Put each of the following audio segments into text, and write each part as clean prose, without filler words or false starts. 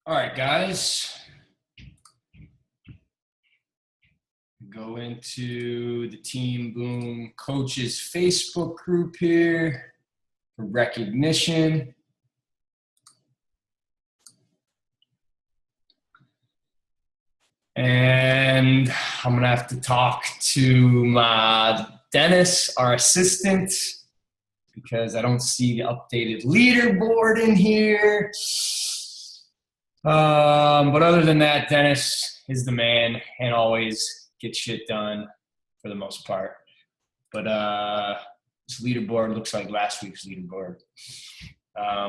All right, guys. Go into the Team Boom Coaches Facebook group here for recognition. And I'm going to have to talk to my Dennis, our assistant, because I don't see the updated leaderboard in here. But other than that, Dennis is the man and always gets shit done for the most part. But this leaderboard looks like last week's leaderboard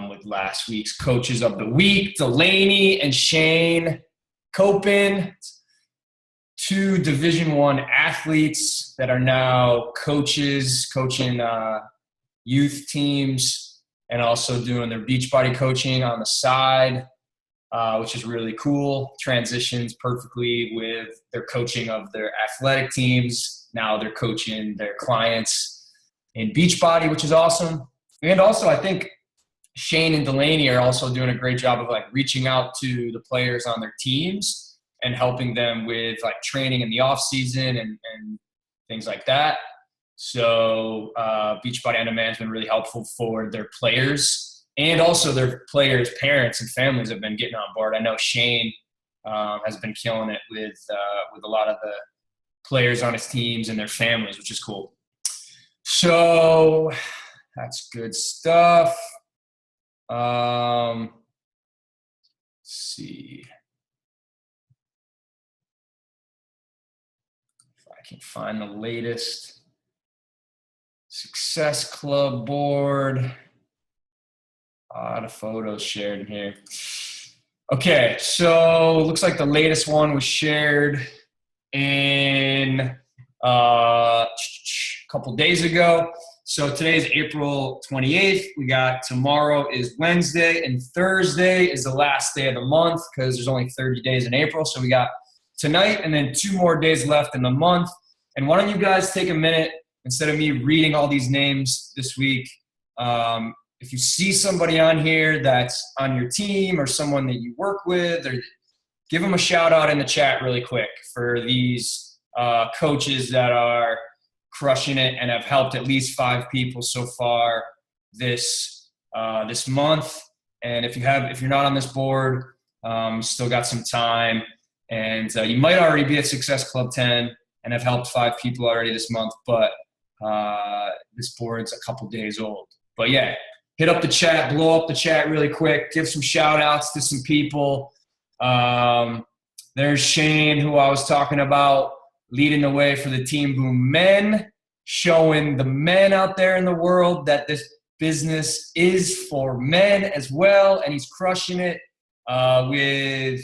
with last week's coaches of the week, Delaney and Shane Copin, two Division I athletes that are now coaches, coaching youth teams and also doing their Beachbody coaching on the side. Which is really cool. Transitions perfectly with their coaching of their athletic teams. Now they're coaching their clients in Beachbody, which is awesome. And also, I think Shane and Delaney are also doing a great job of reaching out to the players on their teams and helping them with training in the off season and things like that. So Beachbody On Demand has been really helpful for their players. And also their players' parents and families have been getting on board. I know Shane has been killing it with a lot of the players on his teams and their families, which is cool. So that's good stuff. Let's see if I can find the latest Success Club board. A lot of photos shared in here. Okay, so it looks like the latest one was shared in a couple days ago. So today's April 28th. We got tomorrow is Wednesday, and Thursday is the last day of the month because there's only 30 days in April. So we got tonight and then 2 more days left in the month. And why don't you guys take a minute, instead of me reading all these names this week, if you see somebody on here that's on your team or someone that you work with, or give them a shout out in the chat really quick for these coaches that are crushing it and have helped at least 5 people so far this month. And if you're not on this board, still got some time, and you might already be at Success Club 10 and have helped 5 people already this month, but this board's a couple days old. But yeah. Hit up the chat, blow up the chat really quick, give some shout outs to some people. There's Shane, who I was talking about, leading the way for the Team Boom men, showing the men out there in the world that this business is for men as well. And he's crushing it with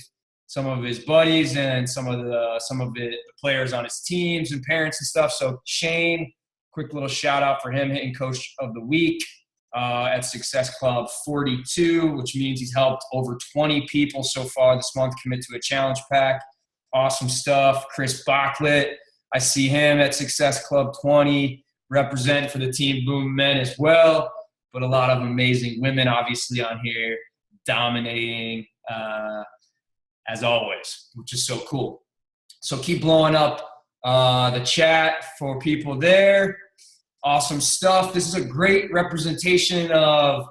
some of his buddies and some of the players on his teams and parents and stuff. So Shane, quick little shout out for him hitting Coach of the Week. At Success Club 42, which means he's helped over 20 people so far this month commit to a challenge pack. Awesome stuff. Chris Bachlet, I see him at Success Club 20, representing for the Team Boom men as well, but a lot of amazing women obviously on here, dominating as always, which is so cool. So keep blowing up the chat for people there. Awesome stuff. This is a great representation of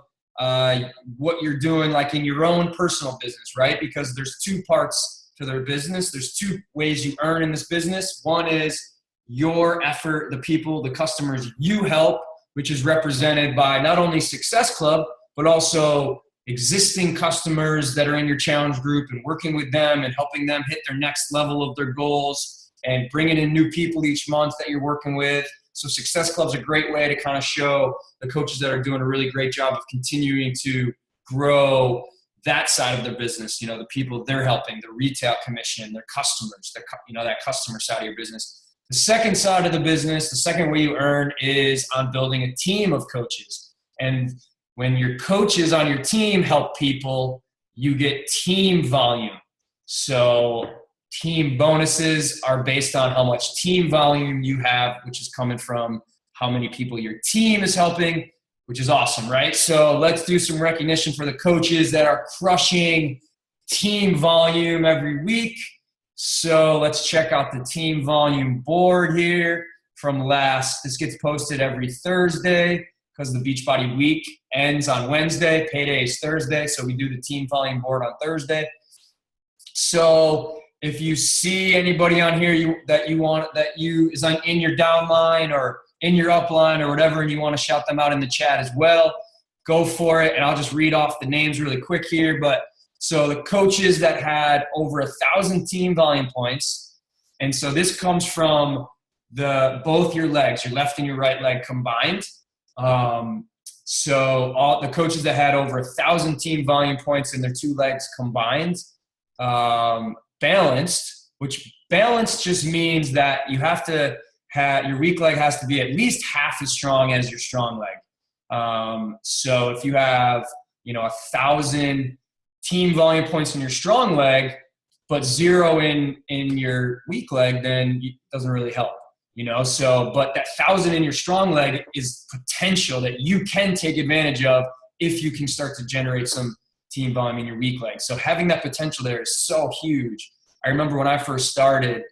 what you're doing in your own personal business, right? Because there's 2 parts to their business. There's 2 ways you earn in this business. One is your effort, the people, the customers you help, which is represented by not only Success Club, but also existing customers that are in your challenge group and working with them and helping them hit their next level of their goals and bringing in new people each month that you're working with. So Success Club is a great way to kind of show the coaches that are doing a really great job of continuing to grow that side of their business. You know, the people they're helping, the retail commission, their customers, that customer side of your business. The second side of the business, the second way you earn is on building a team of coaches. And when your coaches on your team help people, you get team volume. So team bonuses are based on how much team volume you have, which is coming from how many people your team is helping, which is awesome, right? So let's do some recognition for the coaches that are crushing team volume every week. So let's check out the team volume board here from last. This gets posted every Thursday because the Beachbody week ends on Wednesday. Payday is Thursday, so we do the team volume board on Thursday. So if you see anybody on here that is in your downline or in your upline or whatever, and you want to shout them out in the chat as well, go for it. And I'll just read off the names really quick here. But so the coaches that had over 1,000 team volume points, and so this comes from both your legs, your left and your right leg combined. So all the coaches that had over 1,000 team volume points in their two legs combined, balanced, which balanced just means that you have to have your weak leg has to be at least half as strong as your strong leg. So if you have 1,000 team volume points in your strong leg, but 0 in your weak leg, then it doesn't really help. So, but that 1,000 in your strong leg is potential that you can take advantage of if you can start to generate some team volume in your weak leg. So having that potential there is so huge. I remember when I first started,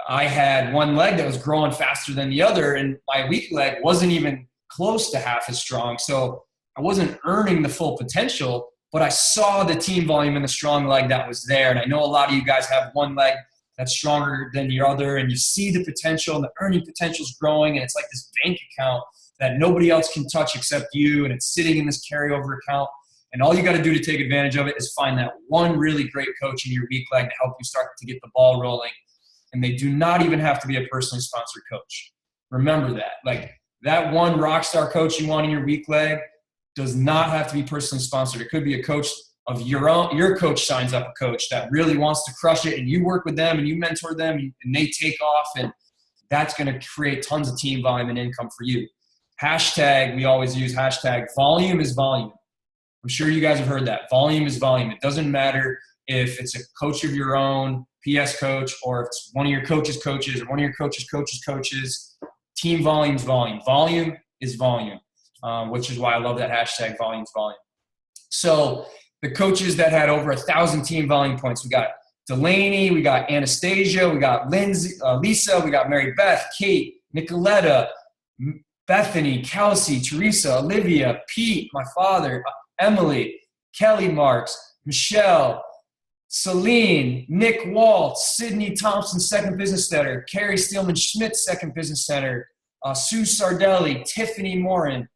I had one leg that was growing faster than the other, and my weak leg wasn't even close to half as strong. So I wasn't earning the full potential, but I saw the team volume in the strong leg that was there. And I know a lot of you guys have one leg that's stronger than your other, and you see the potential, and the earning potential is growing, and it's like this bank account that nobody else can touch except you, and it's sitting in this carryover account. And all you got to do to take advantage of it is find that one really great coach in your weak leg to help you start to get the ball rolling. And they do not even have to be a personally sponsored coach. Remember that. Like that one rock star coach you want in your weak leg does not have to be personally sponsored. It could be a coach of your own. Your coach signs up a coach that really wants to crush it, and you work with them and you mentor them, and they take off, and that's going to create tons of team volume and income for you. Hashtag, we always use hashtag volume is volume. I'm sure you guys have heard that. Volume is volume. It doesn't matter if it's a coach of your own, PS coach, or if it's one of your coaches' coaches or one of your coaches' coaches. Team volume is volume. Volume is volume, which is why I love that hashtag volume is volume. So the coaches that had over 1,000 team volume points, we got Delaney, we got Anastasia, we got Lindsay, Lisa, we got Mary Beth, Kate, Nicoletta, Bethany, Kelsey, Teresa, Olivia, Pete, my father, Emily, Kelly Marks, Michelle, Celine, Nick Waltz, Sydney Thompson, second business center, Carrie Steelman-Schmidt, second business center, Sue Sardelli, Tiffany Morin,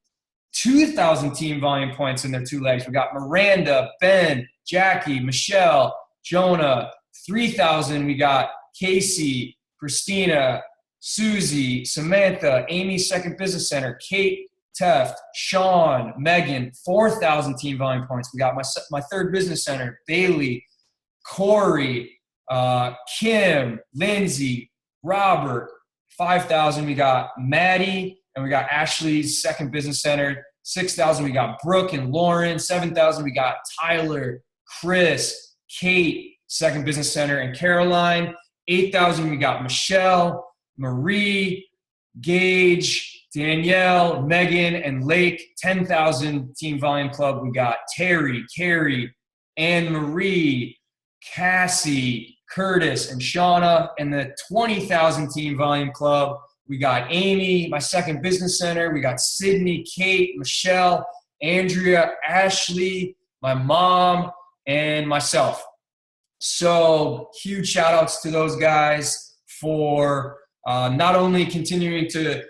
2,000 team volume points in their two legs. We got Miranda, Ben, Jackie, Michelle, Jonah, 3,000. We got Casey, Christina, Susie, Samantha, Amy, second business center, Kate, Teft, Sean, Megan, 4,000 team volume points. We got my third business center, Bailey, Corey, Kim, Lindsay, Robert, 5,000. We got Maddie, and we got Ashley's second business center. 6,000. We got Brooke and Lauren. 7,000. We got Tyler, Chris, Kate, second business center, and Caroline. 8,000. We got Michelle, Marie, Gage, Danielle, Megan, and Lake. 10,000 team volume club. We got Terry, Carrie, Anne Marie, Cassie, Curtis, and Shauna. And the 20,000 team volume club, we got Amy, my second business center. We got Sydney, Kate, Michelle, Andrea, Ashley, my mom, and myself. So huge shout outs to those guys for not only continuing to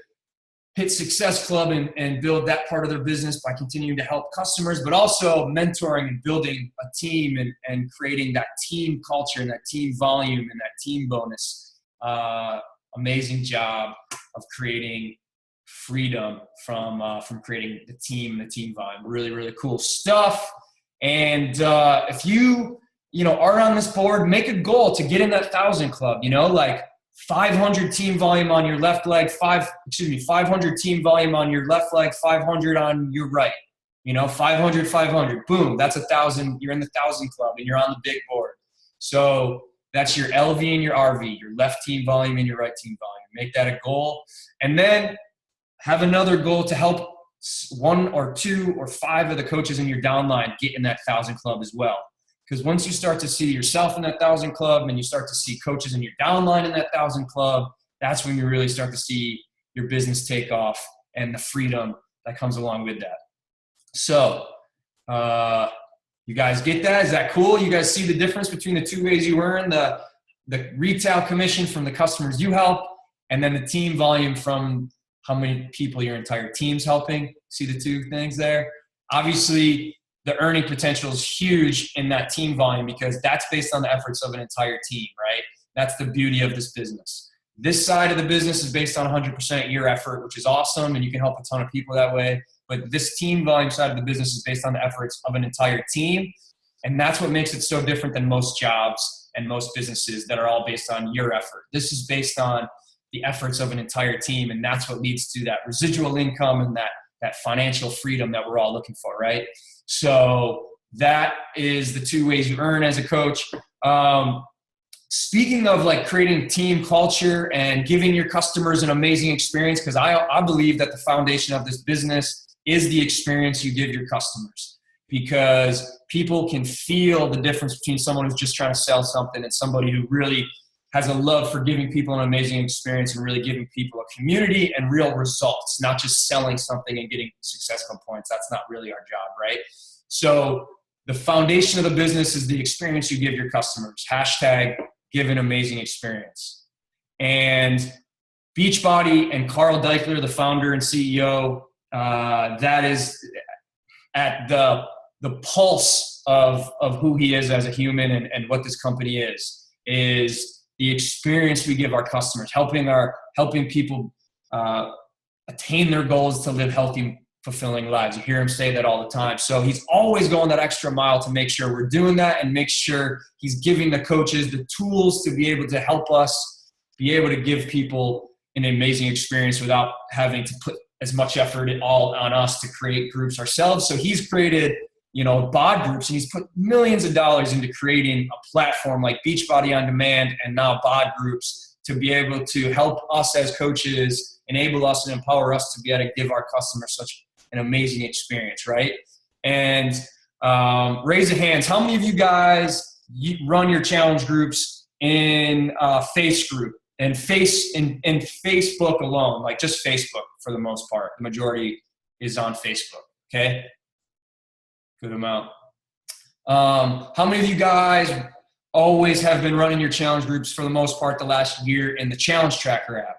hit Success Club and build that part of their business by continuing to help customers, but also mentoring and building a team and creating that team culture and that team volume and that team bonus. Amazing job of creating freedom from creating the team volume. Really, really cool stuff. And if you are on this board, make a goal to get in that 1,000 club, like 500 team volume on your left leg, 500 team volume on your left leg, 500 on your right, 500, boom, that's 1,000. You're in the 1,000 club and you're on the big board. So that's your LV and your RV, your left team volume and your right team volume. Make that a goal. And then have another goal to help 1 or 2 or 5 of the coaches in your downline get in that 1,000 club as well. Because once you start to see yourself in that 1,000 club and you start to see coaches in your downline in that 1,000 club, that's when you really start to see your business take off and the freedom that comes along with that. So you guys get that? Is that cool? You guys see the difference between the two ways you earn, the retail commission from the customers you help, and then the team volume from how many people your entire team's helping? See the two things there? Obviously, the earning potential is huge in that team volume because that's based on the efforts of an entire team, right? That's the beauty of this business. This side of the business is based on 100% your effort, which is awesome, and you can help a ton of people that way. But this team volume side of the business is based on the efforts of an entire team, and that's what makes it so different than most jobs and most businesses that are all based on your effort. This is based on the efforts of an entire team, and that's what leads to that residual income and that financial freedom that we're all looking for, right? So that is the two ways you earn as a coach. Speaking of like creating team culture and giving your customers an amazing experience, because I believe that the foundation of this business is the experience you give your customers, because people can feel the difference between someone who's just trying to sell something and somebody who really has a love for giving people an amazing experience and really giving people a community and real results, not just selling something and getting successful points. That's not really our job, right? So the foundation of the business is the experience you give your customers. Hashtag give an amazing experience. And Beachbody and Carl Deichler, the founder and CEO, that is at the pulse of who he is as a human and what this company is the experience we give our customers, helping people attain their goals to live healthy, fulfilling lives. You hear him say that all the time. So he's always going that extra mile to make sure we're doing that and make sure he's giving the coaches the tools to be able to help us be able to give people an amazing experience without having to put as much effort all on us to create groups ourselves. So he's created, BODGroups, and he's put millions of dollars into creating a platform like Beachbody On Demand and now BODGroups to be able to help us as coaches, enable us and empower us to be able to give our customers such an amazing experience, right? And raise of hands, how many of you guys run your challenge groups in Facebook alone, like just Facebook for the most part? The majority is on Facebook, okay? Good amount. How many of you guys always have been running your challenge groups for the most part the last year in the Challenge Tracker app?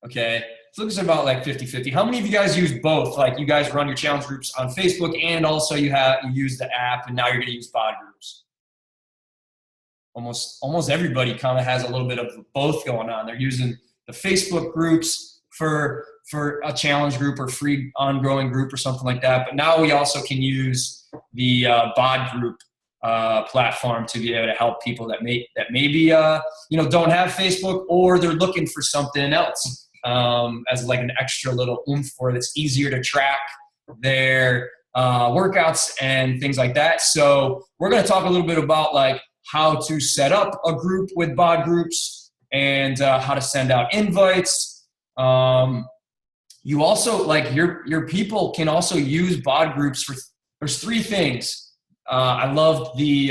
Okay, so it's about like 50-50. How many of you guys use both? Like you guys run your challenge groups on Facebook and also you use the app, and now you're gonna use BODGroups. Almost everybody kind of has a little bit of both going on. They're using the Facebook groups for a challenge group or free ongoing group or something like that. But now we also can use the BODGroup platform to be able to help people that maybe don't have Facebook, or they're looking for something else as like an extra little oomph where it's easier to track their workouts and things like that. So we're going to talk a little bit about like how to set up a group with BODGroups and how to send out invites. You also, like your people can also use BODGroups for, there's three things. I loved the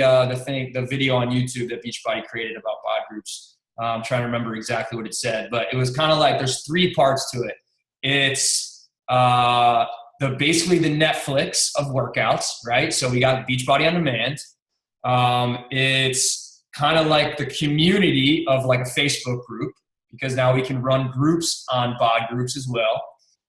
video on YouTube that Beachbody created about BODGroups. I'm trying to remember exactly what it said, but it was kind of like there's three parts to it. It's basically the Netflix of workouts, right? So we got Beachbody On Demand. It's kind of like the community of like a Facebook group, because now we can run groups on BODGroups as well.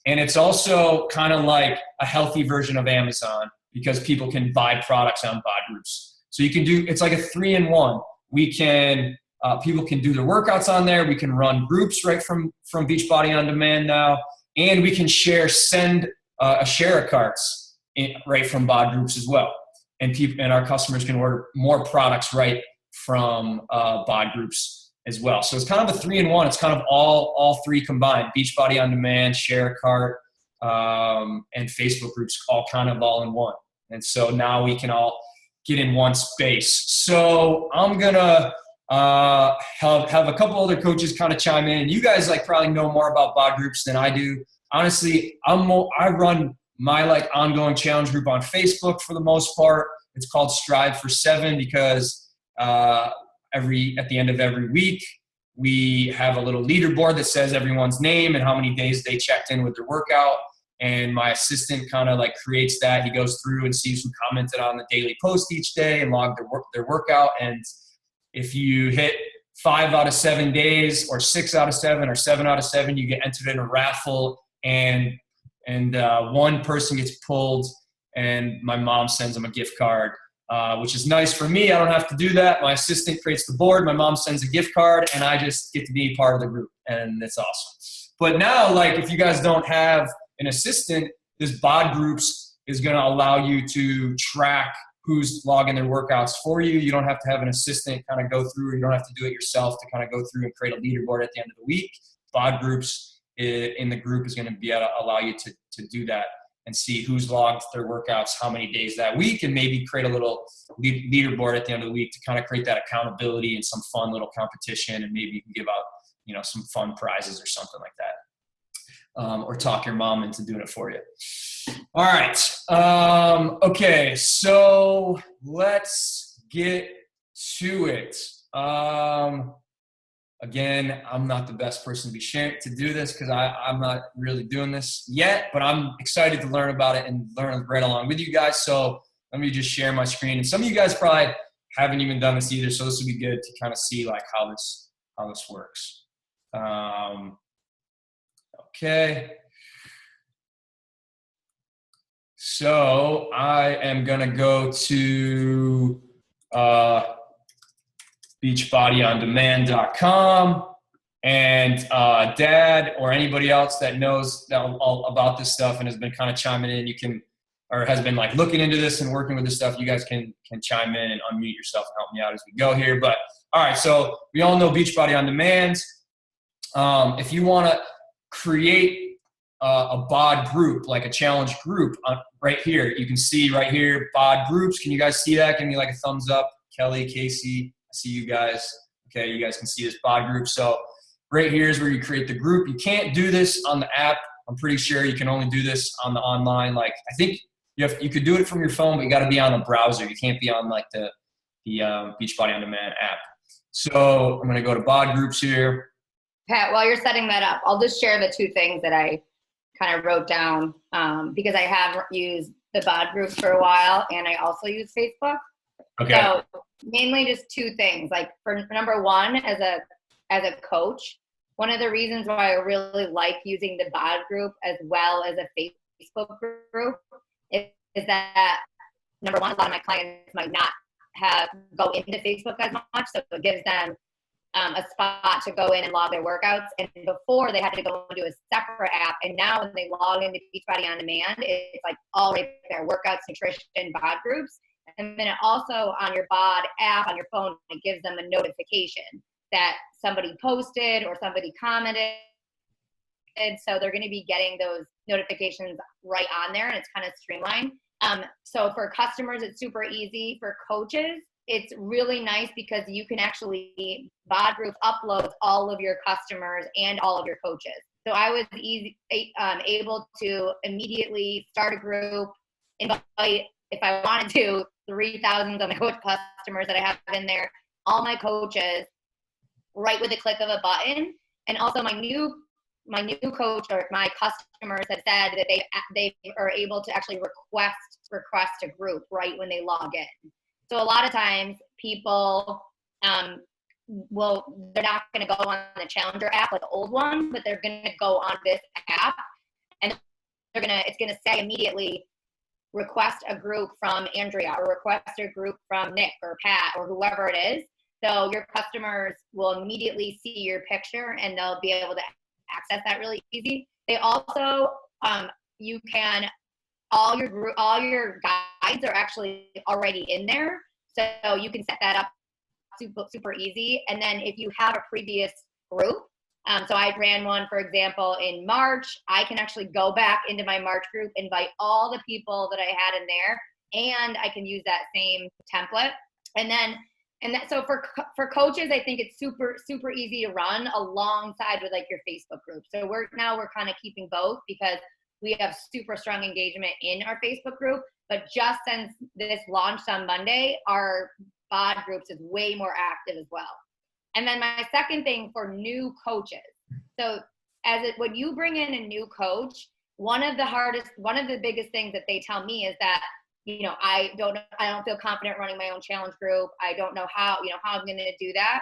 And it's also kind of like a healthy version of Amazon, because people can buy products on BODGroups. So you can it's like a 3-in-1. We can, people can do their workouts on there. We can run groups right from Beachbody On Demand now. And we can send a share of carts right from BODGroups as well. And our customers can order more products right from BODGroups as well. So it's kind of a 3-in-1. It's kind of all three combined: Beachbody On Demand, share a cart, and Facebook groups, all in one. And so now we can all get in one space. So I'm gonna have a couple other coaches kind of chime in. You guys probably know more about BODGroups than I do. Honestly, I run my like ongoing challenge group on Facebook for the most part. It's called Strive for 7 because at the end of every week, we have a little leaderboard that says everyone's name and how many days they checked in with their workout. And my assistant kind of like creates that. He goes through and sees who commented on the daily post each day and log their workout. And if you hit 5 out of 7 days or 6 out of 7 or 7 out of 7, you get entered in a raffle and one person gets pulled and my mom sends them a gift card, which is nice for me. I don't have to do that. My assistant creates the board. My mom sends a gift card and I just get to be part of the group, and it's awesome. But now, like, if you guys don't have an assistant, this BODGroups is going to allow you to track who's logging their workouts for you. You don't have to have an assistant kind of go through, or you don't have to do it yourself to kind of go through and create a leaderboard at the end of the week. BODGroups in the group is going to be able to allow you to do that and see who's logged their workouts, how many days that week, and maybe create a little leaderboard at the end of the week to kind of create that accountability and some fun little competition, and maybe you can give out, some fun prizes or something like that. Or talk your mom into doing it for you. All right. Okay, so let's get to it. Again, I'm not the best person to do this because I'm not really doing this yet, but I'm excited to learn about it and learn right along with you guys. So let me just share my screen. And some of you guys probably haven't even done this either, so this would be good to kind of see like how this works. Okay. So I am going to go to beachbodyondemand.com, and Dad or anybody else that knows all about this stuff and has been kind of chiming in, has been like looking into this and working with this stuff, you guys can chime in and unmute yourself and help me out as we go here. But all right, so we all know Beachbody on Demand. If you want to create a BOD group, like a challenge group, right here, you can see right here, BODGroups. Can you guys see that? Give me like a thumbs up. Kelly, Casey, I see you guys. Okay, you guys can see this BODGroup. So right here is where you create the group. You can't do this on the app. I'm pretty sure you can only do this on the online. Like, I think you could do it from your phone, but you got to be on a browser. You can't be on like the Beachbody on Demand app. So I'm going to go to BODGroups here. Pat, while you're setting that up, I'll just share the 2 things that I kind of wrote down because I have used the BODGroups for a while and I also use Facebook. Okay. So mainly just 2 things. Like for number 1, as a coach, one of the reasons why I really like using the BODGroup as well as a Facebook group is that number 1, a lot of my clients might not go into Facebook as much, so it gives them a spot to go in and log their workouts. And before they had to go into a separate app, and now when they log into Beachbody on Demand, it's like all right there: workouts, nutrition, BODGroups. And then it also on your BOD app on your phone, it gives them a notification that somebody posted or somebody commented. And so they're going to be getting those notifications right on there, and it's kind of streamlined. So for customers, it's super easy. For coaches, it's really nice because you can actually, BODGroups uploads all of your customers and all of your coaches. So I was able to immediately start a group, invite, if I wanted to, 3,000 of my coach customers that I have in there, all my coaches, right with the click of a button. And also my new coach or my customers have said that they are able to actually request a group right when they log in. So a lot of times people they're not going to go on the Challenger app like the old one, but they're going to go on this app, and it's going to say immediately, request a group from Andrea or request a group from Nick or Pat or whoever it is. So your customers will immediately see your picture and they'll be able to access that really easy. They also, all your guides are actually already in there. So you can set that up super easy. And then if you have a previous group, so I ran one, for example, in March, I can actually go back into my March group, invite all the people that I had in there, and I can use that same template. So for coaches, I think it's super easy to run alongside with like your Facebook group. So we're kind of keeping both because we have super strong engagement in our Facebook group. But just since this launched on Monday, our BODGroups is way more active as well. And then my second thing for new coaches. So when you bring in a new coach, one of the biggest things that they tell me is that, I don't feel confident running my own challenge group. I don't know how I'm going to do that.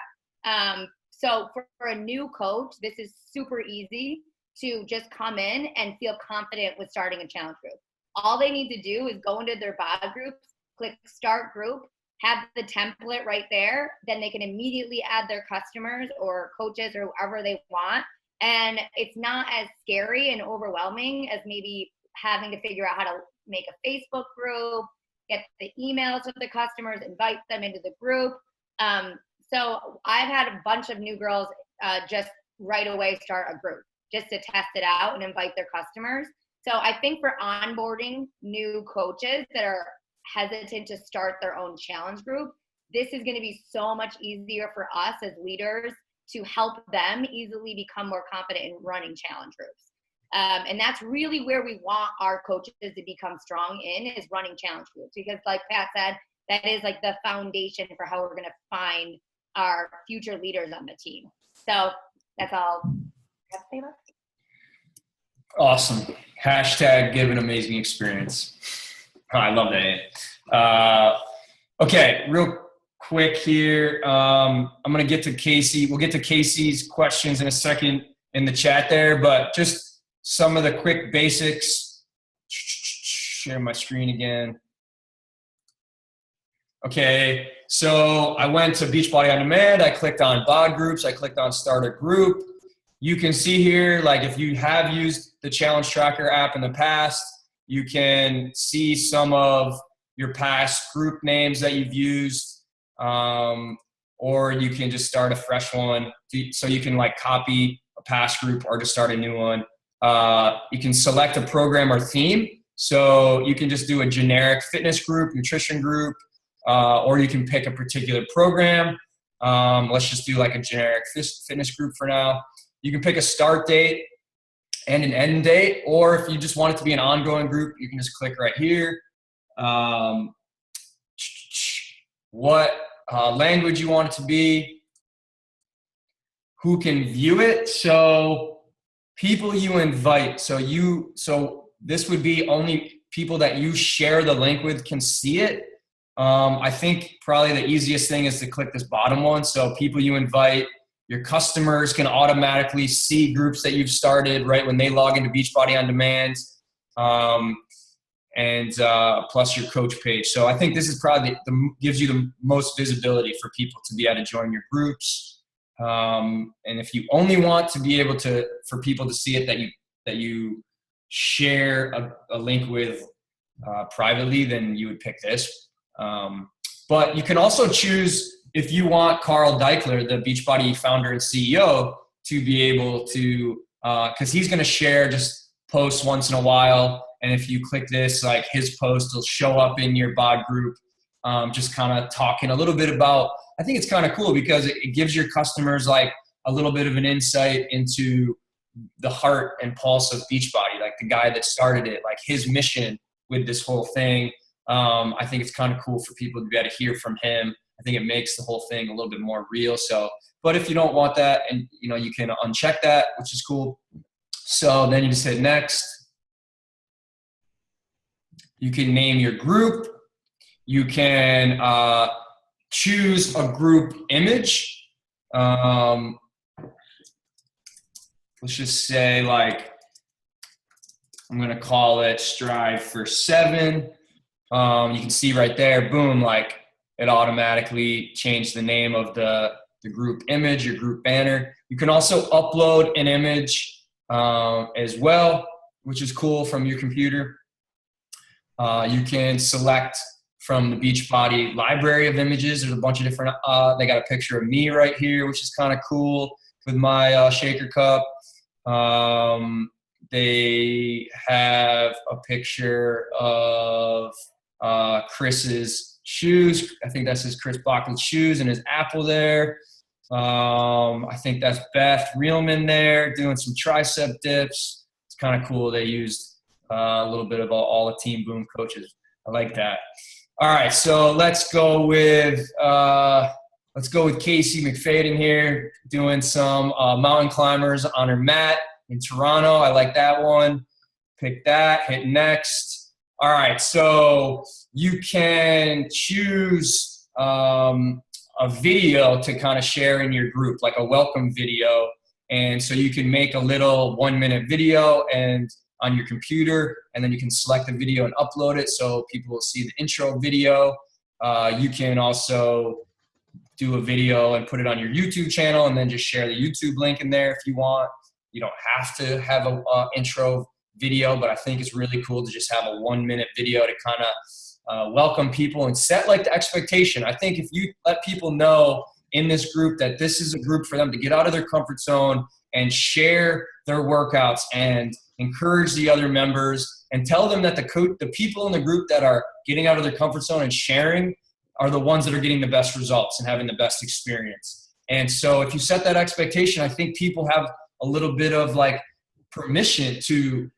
So for a new coach, this is super easy to just come in and feel confident with starting a challenge group. All they need to do is go into their BODGroups, click start group, have the template right there. Then they can immediately add their customers or coaches or whoever they want. And it's not as scary and overwhelming as maybe having to figure out how to make a Facebook group, get the emails of the customers, invite them into the group. So I've had a bunch of new girls just right away start a group just to test it out and invite their customers. So I think for onboarding new coaches that are hesitant to start their own challenge group, this is going to be so much easier for us as leaders to help them easily become more confident in running challenge groups. And that's really where we want our coaches to become strong in, is running challenge groups. Because like Pat said, that is like the foundation for how we're going to find our future leaders on the team. So that's all I have to say about it. Awesome. Hashtag give an amazing experience. Oh, I love that. Okay, real quick here. I'm going to get to Casey. We'll get to Casey's questions in a second in the chat there, but just some of the quick basics. Share my screen again. Okay, so I went to Beachbody On Demand. I clicked on BODGroups. I clicked on Start a Group. You can see here, like if you have used the Challenge Tracker app in the past, you can see some of your past group names that you've used, or you can just start a fresh one. So you can like copy a past group or just start a new one. You can select a program or theme. So you can just do a generic fitness group, nutrition group, or you can pick a particular program. Let's just do like a generic fitness group for now. You can pick a start date and an end date, or if you just want it to be an ongoing group, you can just click right here. What language you want it to be, who can view it. So people you invite. So this would be only people that you share the link with can see it. I think probably the easiest thing is to click this bottom one. So people you invite, your customers can automatically see groups that you've started right when they log into Beachbody On Demand, and plus your coach page. So I think this is probably gives you the most visibility for people to be able to join your groups. And if you only want to be able for people to see it that you share a link with privately, then you would pick this. But you can also choose if you want Carl Deichler, the Beachbody founder and CEO, to be able to, because he's going to share just posts once in a while. And if you click this, like his post will show up in your BOD group, just kind of talking a little bit about, I think it's kind of cool because it gives your customers like a little bit of an insight into the heart and pulse of Beachbody, like the guy that started it, like his mission with this whole thing. I think it's kind of cool for people to be able to hear from him. I think it makes the whole thing a little bit more real. So, but if you don't want that, and you can uncheck that, which is cool. So then you just hit next. You can name your group. You can choose a group image. Let's just say like, I'm going to call it Strive for 7. You can see right there, boom, like it automatically changed the name of the group image, your group banner. You can also upload an image as well, which is cool, from your computer. You can select from the Beachbody library of images. There's a bunch of different, they got a picture of me right here, which is kind of cool with my shaker cup. They have a picture of Chris's shoes. I think that's his Chris Bachman's shoes and his apple there. I think that's Beth Reelman there doing some tricep dips. It's kind of cool. They used A little bit of all the Team Boom coaches. I like that. All right, so let's go with Casey McFadden here, doing some mountain climbers on her mat in Toronto. I like that one. Pick that. Hit next. All right, so you can choose a video to kind of share in your group, like a welcome video. And so you can make a little 1-minute video and on your computer, and then you can select the video and upload it so people will see the intro video. You can also do a video and put it on your YouTube channel and then just share the YouTube link in there if you want. You don't have to have a intro video, but I think it's really cool to just have a 1-minute video to kind of welcome people and set like the expectation. I think if you let people know in this group that this is a group for them to get out of their comfort zone and share their workouts and encourage the other members and tell them that the people in the group that are getting out of their comfort zone and sharing are the ones that are getting the best results and having the best experience. And so if you set that expectation, I think people have a little bit of like permission to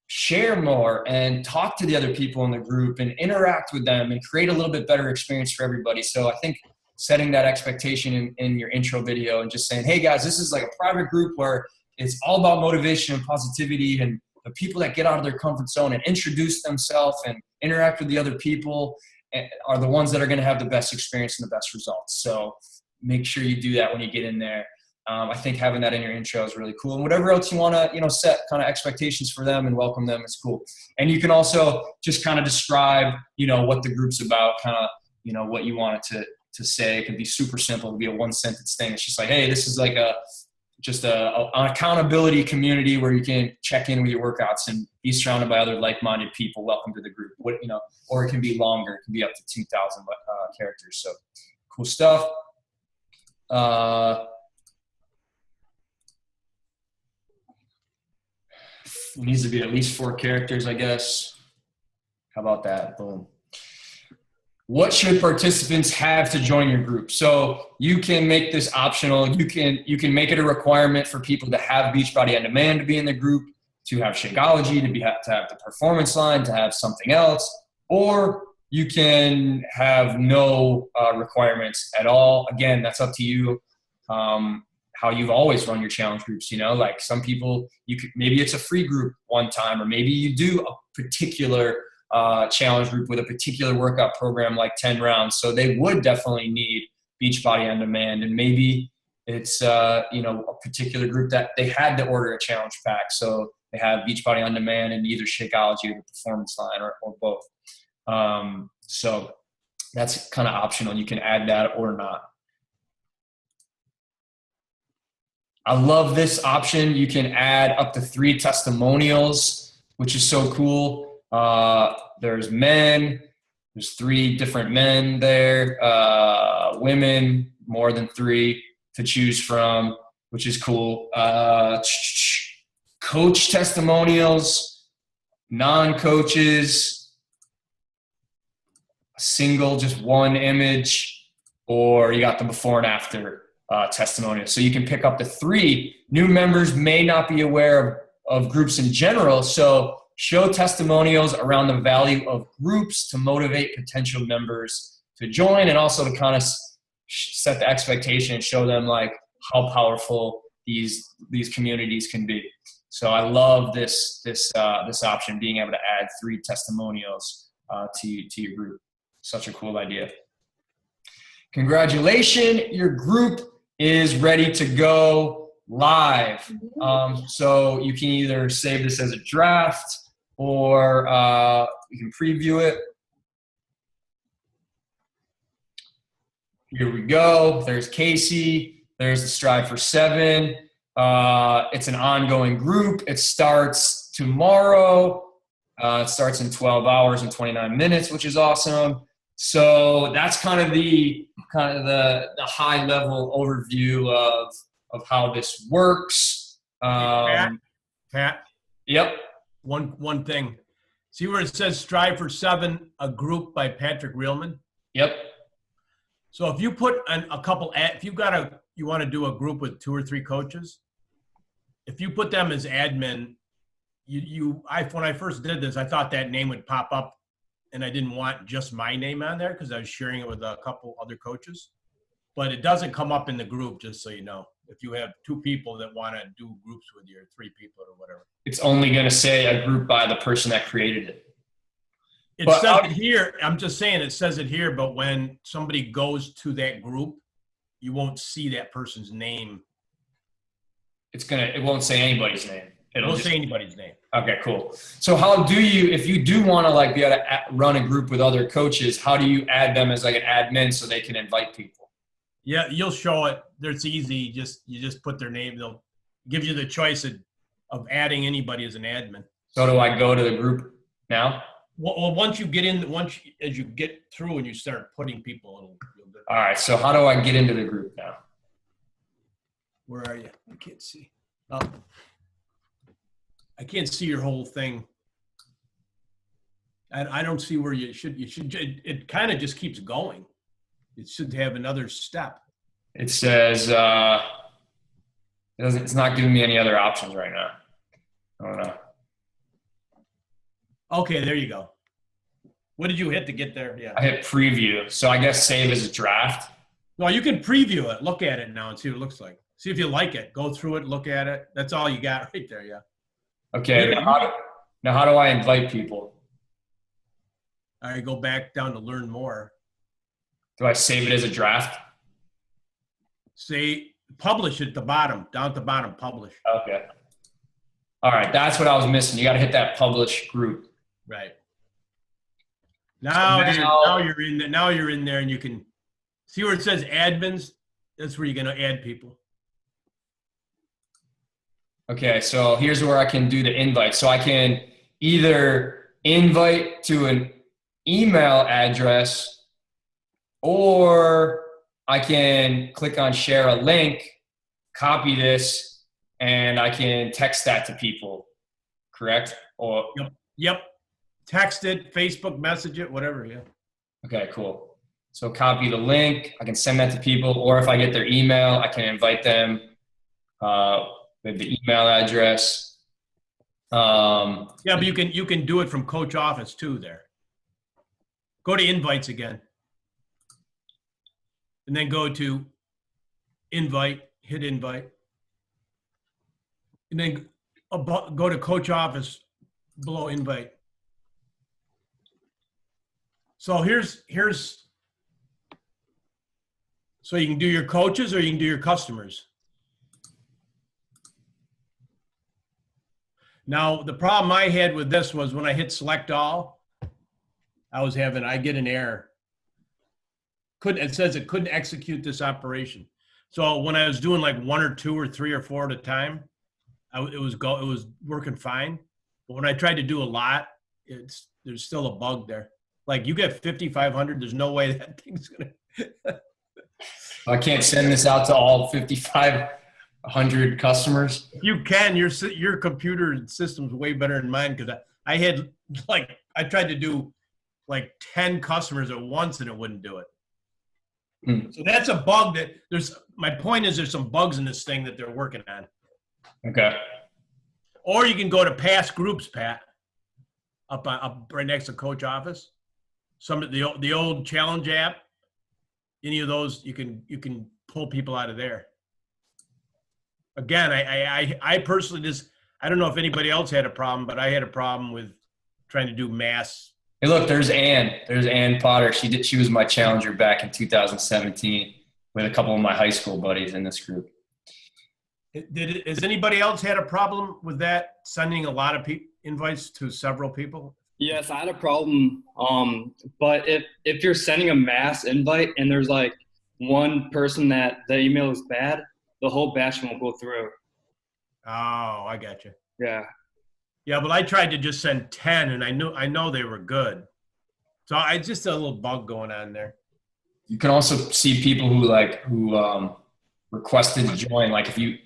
share more and talk to the other people in the group and interact with them and create a little bit better experience for everybody. So I think setting that expectation in your intro video and just saying, hey guys, this is like a private group where it's all about motivation and positivity, and the people that get out of their comfort zone and introduce themselves and interact with the other people are the ones that are going to have the best experience and the best results. So make sure you do that when you get in there. I think having that in your intro is really cool. And whatever else you want to, set kind of expectations for them and welcome them, it's cool. And you can also just kind of describe, what the group's about, kind of, what you want it to say. It can be super simple. It can be a 1-sentence thing. It's just like, hey, this is like an accountability community where you can check in with your workouts and be surrounded by other like-minded people. Welcome to the group. Or it can be longer. It can be up to 2,000 characters. So cool stuff. It needs to be at least 4 characters, I guess. How about that? Boom. What should participants have to join your group? So you can make this optional. You can make it a requirement for people to have Beachbody on Demand to be in the group, to have Shakeology, to have the performance line, to have something else, or you can have no requirements at all. Again, that's up to you. How you've always run your challenge groups, like some people, maybe it's a free group one time, or maybe you do a particular challenge group with a particular workout program, like 10 rounds. So they would definitely need Beachbody on Demand. And maybe it's, a particular group that they had to order a challenge pack. So they have Beachbody on Demand and either Shakeology or the performance line or both. So that's kind of optional. You can add that or not. I love this option. You can add up to 3 testimonials, which is so cool. There's men, there's 3 different men there, women, more than 3 to choose from, which is cool. Coach testimonials, non-coaches, single, just 1 image, or you got the before and after testimonial. So you can pick up to 3. New members may not be aware of groups in general, so show testimonials around the value of groups to motivate potential members to join, and also to kind of set the expectation and show them like how powerful these communities can be. So I love this option, being able to add 3 testimonials to your group. Such a cool idea. Congratulations, your group is ready to go live. So you can either save this as a draft, or you can preview it. Here we go. There's Casey. There's the Strive for 7. It's an ongoing group. It starts tomorrow. It starts in 12 hours and 29 minutes, which is awesome. So that's kind of the high level overview of how this works. Pat. Yep. One thing. See where it says Strive for 7, a group by Patrick Reelman? Yep. So if you put a couple, if you want to do a group with 2 or 3 coaches, if you put them as admin, when I first did this, I thought that name would pop up, and I didn't want just my name on there because I was sharing it with a couple other coaches. But it doesn't come up in the group, just so you know. If you have 2 people that want to do groups with you, or 3 people or whatever. It's only going to say a group by the person that created it. It says it here. I'm just saying it says it here, but when somebody goes to that group, you won't see that person's name. It won't say anybody's name. It won't say anybody's name. Okay, cool. So how do you, if you do want to like be able to run a group with other coaches, how do you add them as like an admin so they can invite people? Yeah, you'll show it. It's easy. You just put their name. They'll give you the choice of adding anybody as an admin. So do I go to the group now? Well, once you get in, as you get through and you start putting people, you'll all right. So how do I get into the group now? Where are you? I can't see. Oh. I can't see your whole thing. I don't see where you should. It kind of just keeps going. It should have another step. It says it's not giving me any other options right now. I don't know. Okay, there you go. What did you hit to get there? Yeah. I hit preview. So I guess save as a draft. Well, you can preview it. Look at it now and see what it looks like. See if you like it. Go through it. Look at it. That's all you got right there. Yeah. Okay. Now how do I invite people? All right. Go back down to learn more. Do I save it as a draft? Say publish at the bottom. Down at the bottom, publish. Okay. All right. That's what I was missing. You got to hit that publish group. Right. Now you're in there and you can see where it says admins. That's where you're going to add people. Okay, so here's where I can do the invite. So I can either invite to an email address, or I can click on share a link, copy this, and I can text that to people, correct? Or Yep. Text it, Facebook message it, whatever, yeah. Okay, cool. So copy the link. I can send that to people, or if I get their email, I can invite them with the email address. Yeah, but you can do it from Coach Office too there. Go to invites again. And then go to invite, hit invite. And then go to Coach Office below invite. So so you can do your coaches or you can do your customers. Now, the problem I had with this was when I hit select all, I get an error. It says it couldn't execute this operation. So when I was doing like 1 or 2 or 3 or 4 at a time, it was working fine. But when I tried to do a lot, there's still a bug there. Like you get 5,500, there's no way that thing's gonna. I can't send this out to all 5,500 customers. You can. Your computer system's way better than mine because I tried to do like 10 customers at once and it wouldn't do it. So that's a bug that my point is there's some bugs in this thing that they're working on. Okay. Or you can go to past groups, Pat, up right next to Coach Office. Some of the old challenge app, any of those, you can pull people out of there. Again, I personally I don't know if anybody else had a problem, but I had a problem with trying to do mass. Hey, look, there's Ann. There's Ann Potter. She was my challenger back in 2017 with a couple of my high school buddies in this group. Has anybody else had a problem with that, sending a lot of invites to several people? Yes, I had a problem. But if you're sending a mass invite and there's like one person that the email is bad, the whole batch won't go through. Oh, I got you. Yeah. Yeah, but I tried to just send 10 and I know they were good. So I just a little bug going on there. You can also see people who requested to join. Like if you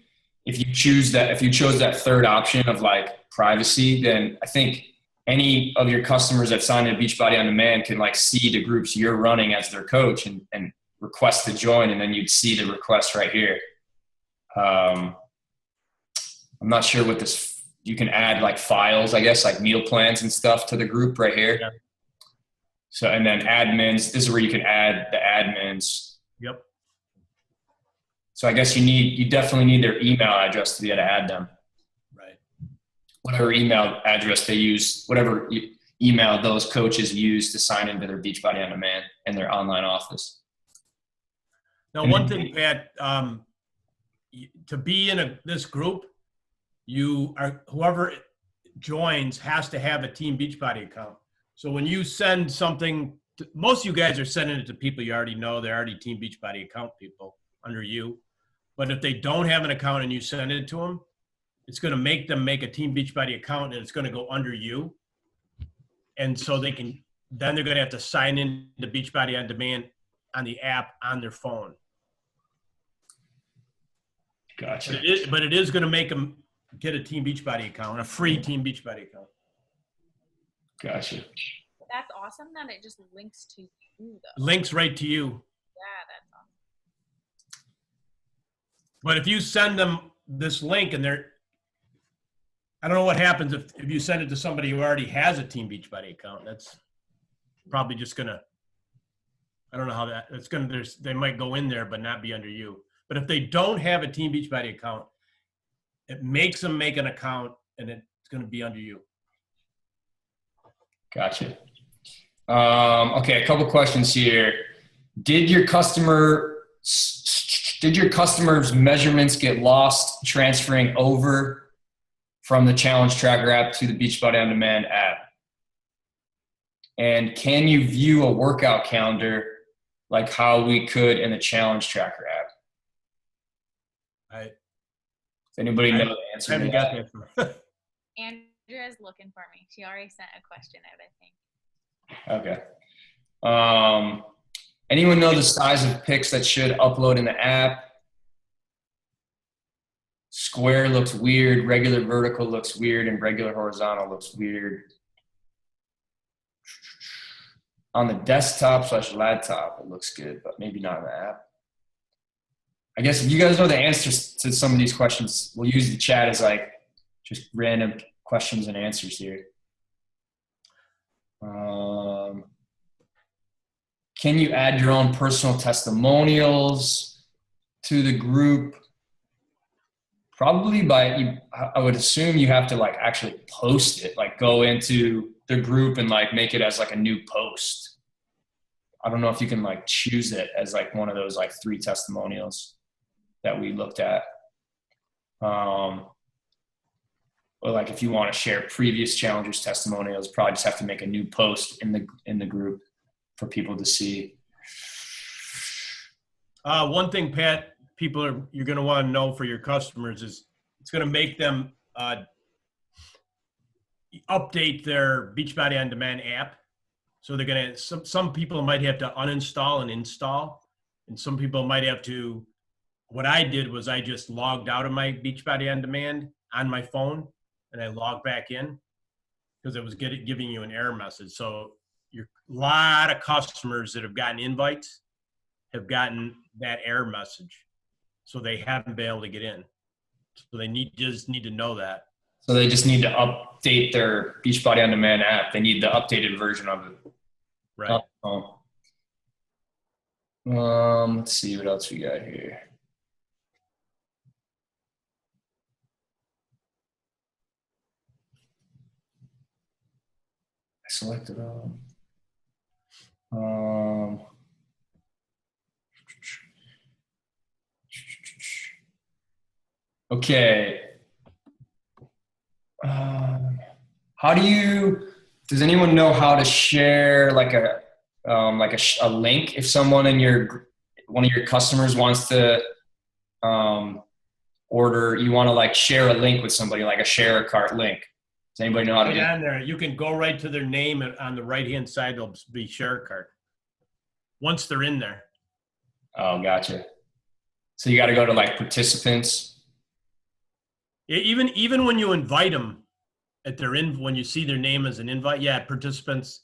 chose that third option of like privacy, then I think any of your customers that signed in Beachbody on Demand can like see the groups you're running as their coach and request to join, and then you'd see the request right here. I'm not sure what this you can add like files, I guess, like meal plans and stuff to the group right here. Yeah. So, and then admins, this is where you can add the admins. Yep. So I guess you definitely need their email address to be able to add them. Right. Whatever email address they use, whatever email those coaches use to sign into their Beachbody On Demand and their online office. Now, one thing, Pat, to be in this group, whoever joins has to have a Team Beachbody account. So when you send something, most of you guys are sending it to people you already know. They're already Team Beachbody account people under you. But if they don't have an account and you send it to them, it's going to make them make a Team Beachbody account, and it's going to go under you. And so then they're going to have to sign in to Beachbody On Demand on the app on their phone. Gotcha. But it is going to make them get a Team Beachbody account, a free Team Beachbody account. Gotcha. That's awesome that it just links to you, though. Links right to you. Yeah, that's awesome. But if you send them this link and I don't know what happens if you send it to somebody who already has a Team Beachbody account. That's probably just going to, I don't know how it's going to, they might go in there but not be under you. But if they don't have a Team Beachbody account, it makes them make an account and it's going to be under you. Gotcha. Okay, a couple questions here. Did your customers' measurements get lost transferring over from the Challenge Tracker app to the Beachbody On Demand app? And can you view a workout calendar like how we could in the Challenge Tracker app? Does anybody know the answer? I haven't got that. Andrea's looking for me. She already sent a question out, I think. Okay. Anyone know the size of pics that should upload in the app? Square looks weird, regular vertical looks weird, and regular horizontal looks weird. On the desktop / laptop, it looks good, but maybe not in the app. I guess if you guys know the answers to some of these questions, we'll use the chat as like just random questions and answers here. Can you add your own personal testimonials to the group? Probably I would assume you have to like actually post it, like go into the group and like make it as like a new post. I don't know if you can like choose it as like one of those like 3 testimonials that we looked at. Or like if you want to share previous challengers' testimonials, probably just have to make a new post in the group for people to see. One thing, Pat, you're going to want to know for your customers is it's going to make them update their Beachbody On Demand app. So they're going to, some people might have to uninstall and install, and some people might have to, what I did was I just logged out of my Beachbody On Demand on my phone and I logged back in because it was giving you an error message. So a lot of customers that have gotten invites have gotten that error message. So they haven't been able to get in. So they just need to know that. So they just need to update their Beachbody On Demand app. They need the updated version of it. Right. Let's see what else we got here. I selected all. Okay. Does anyone know how to share like a link if someone in one of your customers wants to order, you want to like share a link with somebody, like a share a cart link? Does anybody know how to do that? On there, you can go right to their name, and on the right-hand side, there'll be share a cart. Once they're in there. Oh, gotcha. So you got to go to like participants. Even when you invite them when you see their name as an invite, participants,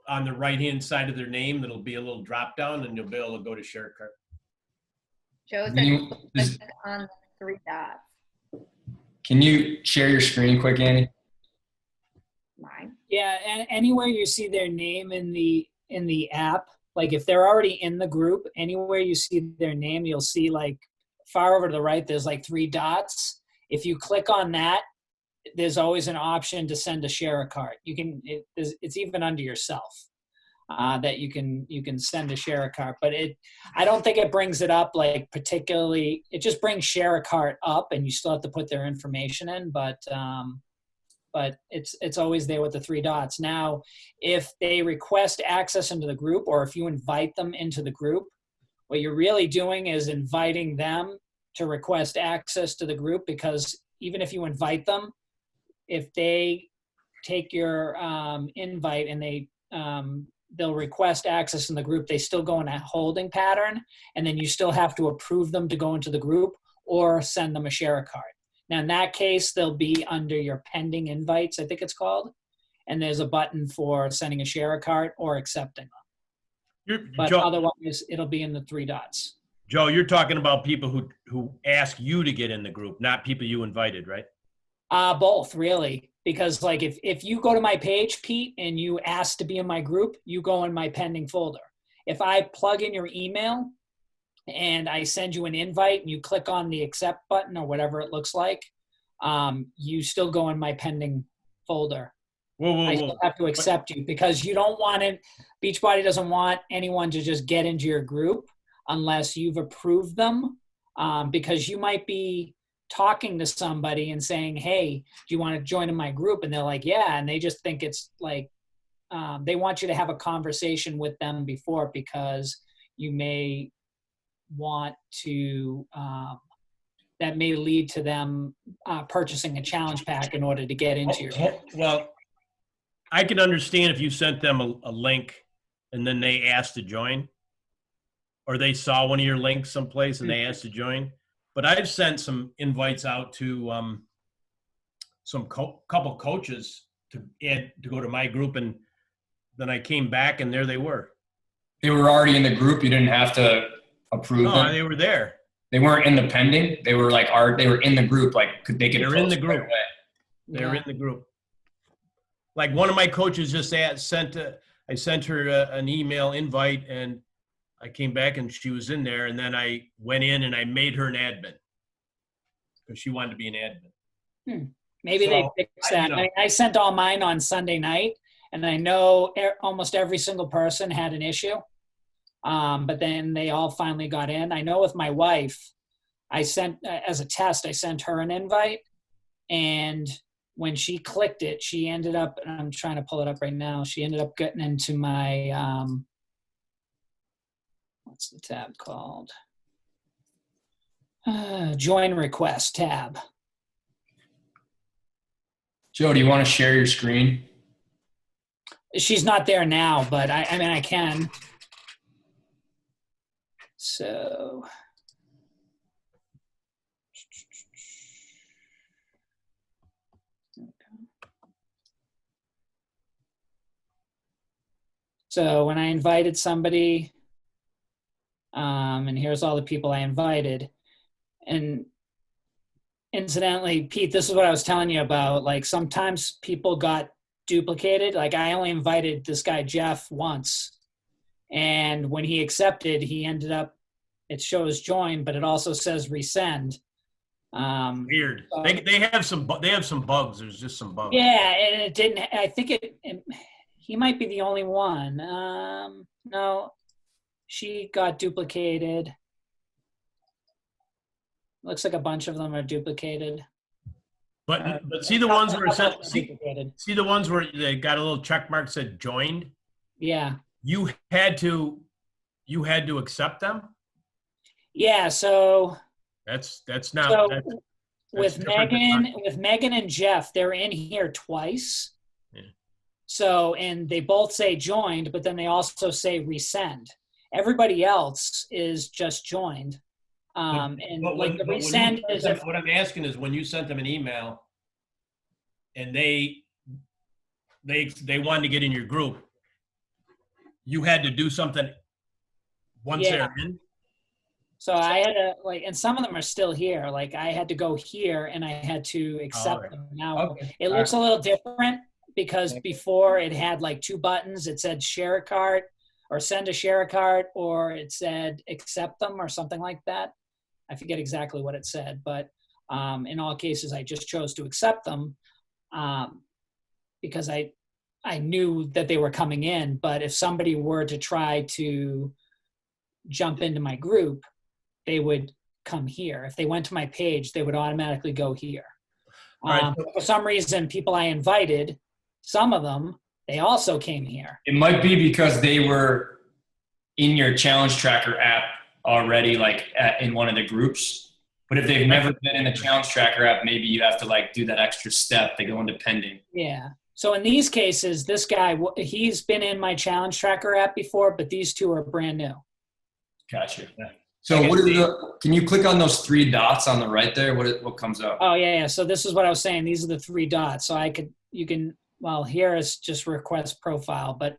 on the right-hand side of their name, there'll be a little drop down and you'll be able to go to share a cart. Joe said click on the 3 dots. Can you share your screen quick, Andy? Mine. Yeah, and anywhere you see their name in the app, like if they're already in the group, anywhere you see their name, you'll see like far over to the right, there's like 3 dots. If you click on that, there's always an option to send a share a card. You can, it's even under yourself that you can send a share a card. But I don't think it brings it up like particularly. It just brings share a card up, and you still have to put their information in. But it's always there with the 3 dots. Now, if they request access into the group, or if you invite them into the group, what you're really doing is inviting them to request access to the group, because even if you invite them, if they take your invite and they'll request access in the group, they still go in a holding pattern, and then you still have to approve them to go into the group or send them a share a card. Now, in that case, they'll be under your pending invites, I think it's called, and there's a button for sending a share a card or accepting them. But Joe, otherwise, it'll be in the 3 dots. Joe, you're talking about people who ask you to get in the group, not people you invited, right? Both, really. Because like if you go to my page, Pete, and you ask to be in my group, you go in my pending folder. If I plug in your email and I send you an invite and you click on the accept button or whatever it looks like, you still go in my pending folder. Whoa. I still have to accept you, because you don't want it. Beachbody doesn't want anyone to just get into your group unless you've approved them, because you might be talking to somebody and saying, hey, do you want to join in my group? And they're like, yeah. And they just think it's like, they want you to have a conversation with them before, because you may want to, that may lead to them purchasing a challenge pack in order to get into your group. Well, I can understand if you sent them a link and then they asked to join, or they saw one of your links someplace and they asked to join. But I've sent some invites out to some couple coaches to go to my group, and then I came back and there they were. They were already in the group. You didn't have to approve them. They were there. They weren't in the pending. They were like they were in the group. Like they could. They're in the group. Right away. They're in the group. Like one of my coaches just I sent her an email invite, and I came back and she was in there, and then I went in and I made her an admin because she wanted to be an admin. Maybe they fixed that. I sent all mine on Sunday night, and I know almost every single person had an issue. But then they all finally got in. I know with my wife, I sent, as a test, I sent her an invite, and when she clicked it, she ended up, and I'm trying to pull it up right now, she ended up getting into my, what's the tab called? Join request tab. Joe, do you want to share your screen? She's not there now, but I mean, I can. So. So when I invited somebody, and here's all the people I invited, and incidentally, Pete, this is what I was telling you about. Like sometimes people got duplicated. Like I only invited this guy, Jeff, once. And when he accepted, he ended up, it shows join, but it also says resend. Weird. They have some bugs. There's just some bugs. Yeah, and it didn't, I think he might be the only one. No, she got duplicated. Looks like a bunch of them are duplicated. But see the ones where it said, see the ones where they got a little check mark said joined? Yeah. You had to accept them? Yeah, so that's with Megan and Jeff, they're in here twice. Yeah. So, and they both say joined, but then they also say resend. Everybody else is just joined. And like the resend is what I'm asking is when you sent them an email and they wanted to get in your group, you had to do something once they're in? So I had to and some of them are still here. Like I had to go here and I had to accept right. them. Now Okay. it looks a little different because before it had like 2 buttons. It said share a card or send a share a card, or it said accept them or something like that. I forget exactly what it said, but in all cases, I just chose to accept them because I knew that they were coming in. But if somebody were to try to jump into my group, they would come here. If they went to my page, they would automatically go here. All right. For some reason, people I invited, some of them, they also came here. It might be because they were in your challenge tracker app already, like in one of the groups. But if they've never been in the challenge tracker app, maybe you have to like do that extra step. They go into pending. Yeah. So in these cases, this guy, he's been in my challenge tracker app before, but these 2 are brand new. Gotcha. So can you click on those 3 dots on the right there? What comes up? Oh yeah. So this is what I was saying. These are the 3 dots. So well, here is just request profile, but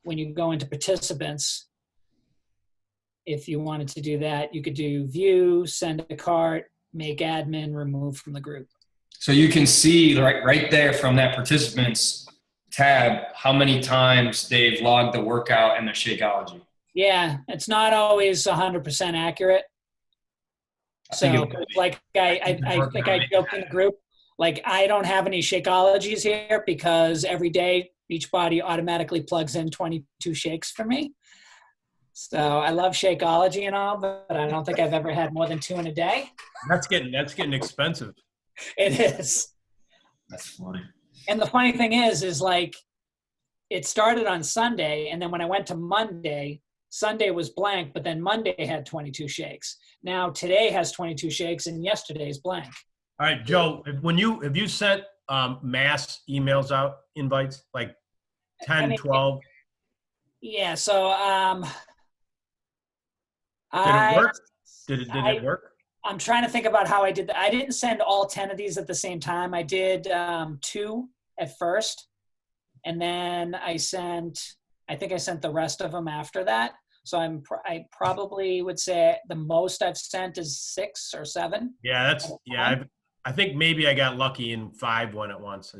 when you go into participants, if you wanted to do that, you could do view, send a cart, make admin, remove from the group. So you can see right there from that participants tab how many times they've logged the workout and their Shakeology. Yeah, it's not always 100% accurate. So like I think I joked in the group, like I don't have any Shakeologies here because every day Beachbody automatically plugs in 22 shakes for me. So I love Shakeology and all, but I don't think I've ever had more than 2 in a day. That's getting expensive. It is. That's funny. And the funny thing is like it started on Sunday, and then when I went to Monday, Sunday was blank, but then Monday had 22 shakes. Now today has 22 shakes, and yesterday's blank. All right, Joe, have you sent mass emails out, invites, like 10, 12? Yeah, so Did it work? Did it work? I'm trying to think about how I did that. I didn't send all 10 of these at the same time. I did 2 at first, and then I think I sent the rest of them after that. So I probably would say the most I've sent is 6 or 7. Yeah, I think maybe I got lucky in 5 one at once.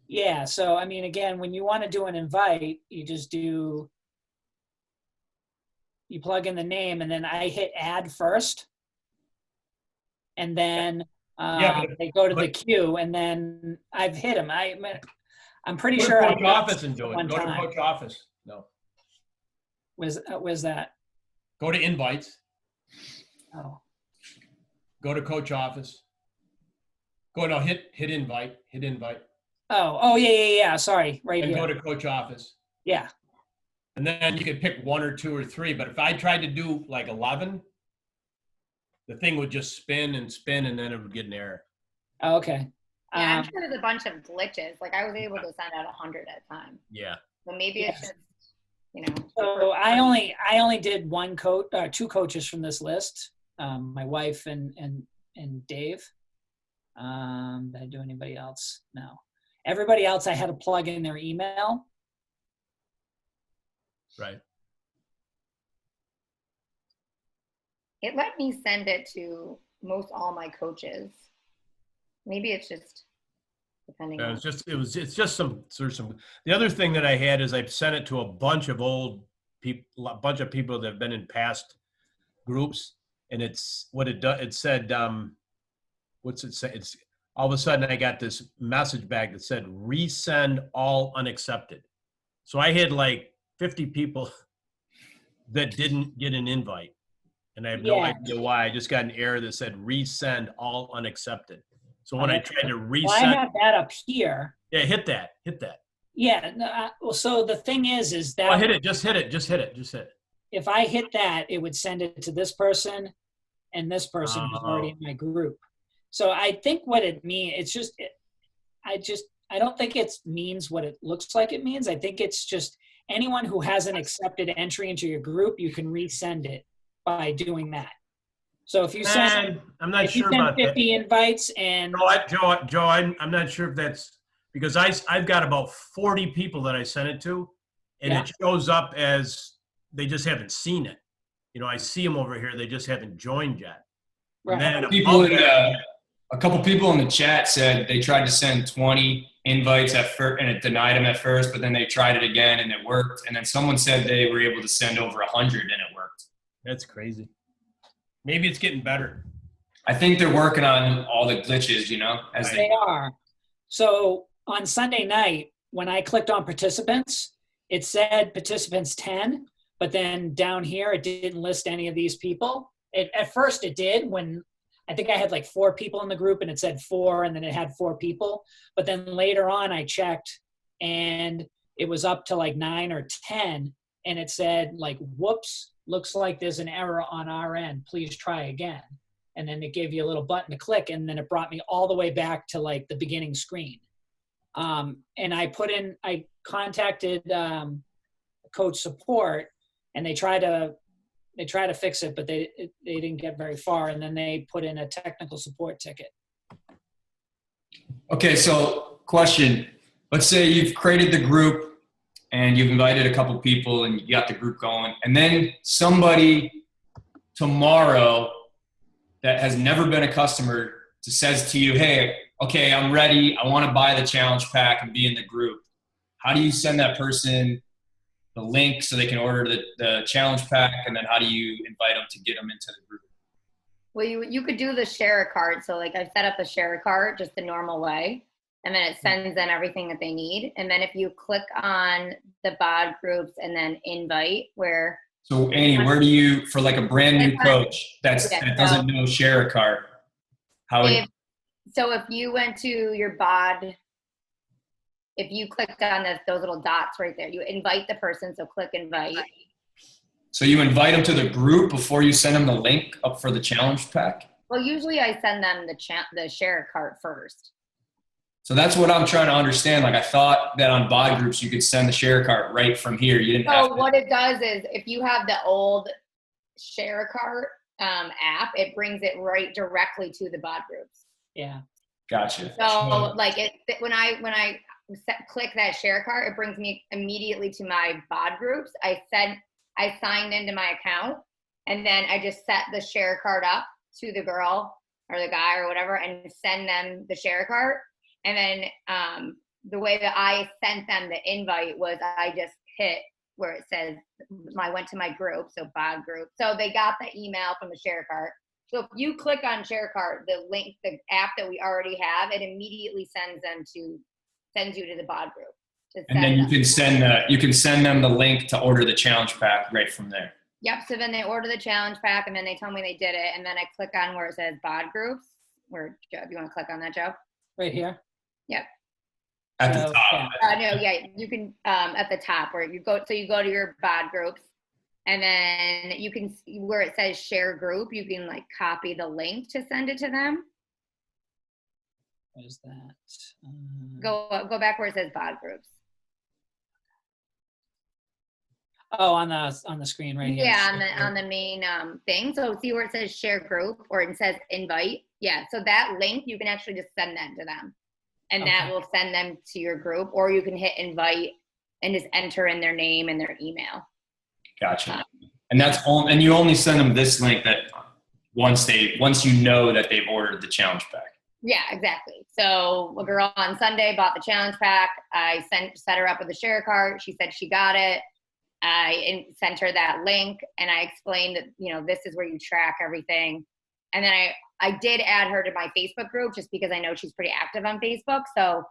Yeah, so I mean, again, when you want to do an invite, you plug in the name, and then I hit add first, and then they go to the queue, and then I've hit them. I'm pretty sure. Go to Coach Office and do it. Go to Coach Office. No. Where's that? Go to invites. Oh. Go to Coach Office. Hit invite. Hit invite. Oh yeah. Sorry, right and here. And go to Coach Office. Yeah. And then you could pick 1 or 2 or 3. But if I tried to do like 11, the thing would just spin, and then it would get an error. Oh, okay. Yeah, I'm sure there's a bunch of glitches. Like I was able to send out 100 at a time. Yeah. So maybe it's just, So I only did 2 coaches from this list. My wife and Dave. Did I do anybody else? No. Everybody else I had to plug in their email. Right. It let me send it to most all my coaches. Maybe it's just depending. It's just some. The other thing that I had is I've sent it to a bunch of old people, a bunch of people that have been in past groups, and it's what it does. It said, what's it say? It's all of a sudden I got this message back that said resend all unaccepted. So I had like 50 people that didn't get an invite, and I have no idea why. I just got an error that said resend all unaccepted. So when I tried to resend, I have that up here. Yeah, hit that. Yeah. No, well, so the thing is that. Oh, hit it. Just hit it. If I hit that, it would send it to this person and this person who's already in my group. So I think what it means, it's just, I don't think it means what it looks like it means. I think it's just anyone who hasn't accepted entry into your group, you can resend it by doing that. So if you send, I'm not sure about 50 invites and Joe, I'm not sure if that's because I've got about 40 people that I sent it to, and it shows up as they just haven't seen it. You know, I see them over here. They just haven't joined yet. Right. And then People above that, a couple people in the chat said they tried to send 20 invites at first and it denied them at first, but then they tried it again and it worked. And then someone said they were able to send over 100 and it worked. that's crazy. Maybe it's getting better. I think they're working on all the glitches, you know, as They are. So on Sunday night, when I clicked on participants, it said participants 10, but then down here, it didn't list any of these people. At first it did when I think I had like 4 people in the group and it said 4 and then it had 4 people. But then later on I checked and it was up to like 9 or 10 and it said like, whoops, looks like there's an error on our end. Please try again. And then it gave you a little button to click and then it brought me all the way back to like the beginning screen. And I contacted coach support and they try to fix it, but they didn't get very far. And then they put in a technical support ticket. Okay, so question. Let's say you've created the group and you've invited a couple people and you got the group going. And then somebody tomorrow that has never been a customer says to you, hey, okay, I'm ready. I want to buy the challenge pack and be in the group. How do you send that person the link so they can order the challenge pack? And then how do you invite them to get them into the group? Well, you could do the share a cart. So like I've set up a share a cart just the normal way. And then it sends them everything that they need. And then if you click on the BODGroups and then invite where. So Annie, where do you, for like a brand new coach that doesn't know share a cart, so if you went to your BOD, if you clicked on those little dots right there, you invite the person. So click invite. So you invite them to the group before you send them the link up for the challenge pack? Well, usually I send them the share a cart first. So that's what I'm trying to understand. Like I thought that on BODGroups you could send the share cart right from here. You didn't have to. What it does is if you have the old share a cart app, it brings it right directly to the BODGroups. Yeah. Gotcha. So like when I click that share cart, it brings me immediately to my BODGroups. I signed into my account and then I just set the share cart up to the girl or the guy or whatever and send them the share cart. And then the way that I sent them the invite was I just hit where it says, I went to my group, so BODGroup. So they got the email from the share cart. So if you click on share cart, the link, the app that we already have, it immediately sends you to the BODGroup. And then you can send them the link to order the challenge pack right from there. Yep. So then they order the challenge pack and then they tell me they did it. And then I click on where it says BODGroups. Where, Joe, do you want to click on that, Joe? Right here. Yep. At the top. You can at the top where you go. So you go to your BODGroups, and then you can where it says share group. You can like copy the link to send it to them. What is that? Go back where it says BODGroups. Oh, on the screen right here. Yeah, on the main thing. So see where it says share group or it says invite. Yeah. So that link you can actually just send that to them. And that will send them to your group, or you can hit invite and just enter in their name and their email. Gotcha. And you only send them this link that once you know that they've ordered the challenge pack. Yeah, exactly. So a girl on Sunday bought the challenge pack. I set her up with a share cart. She said she got it. I sent her that link and I explained that, this is where you track everything. And then I did add her to my Facebook group just because I know she's pretty active on Facebook. So,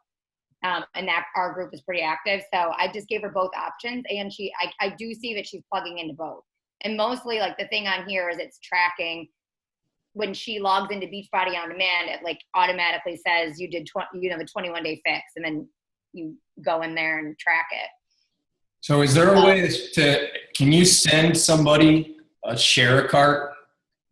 and that our group is pretty active. So I just gave her both options and I do see that she's plugging into both. And mostly like the thing on here is it's tracking when she logs into Beachbody on demand, it like automatically says you did the 21-day fix and then you go in there and track it. So is there a way can you send somebody a share a cart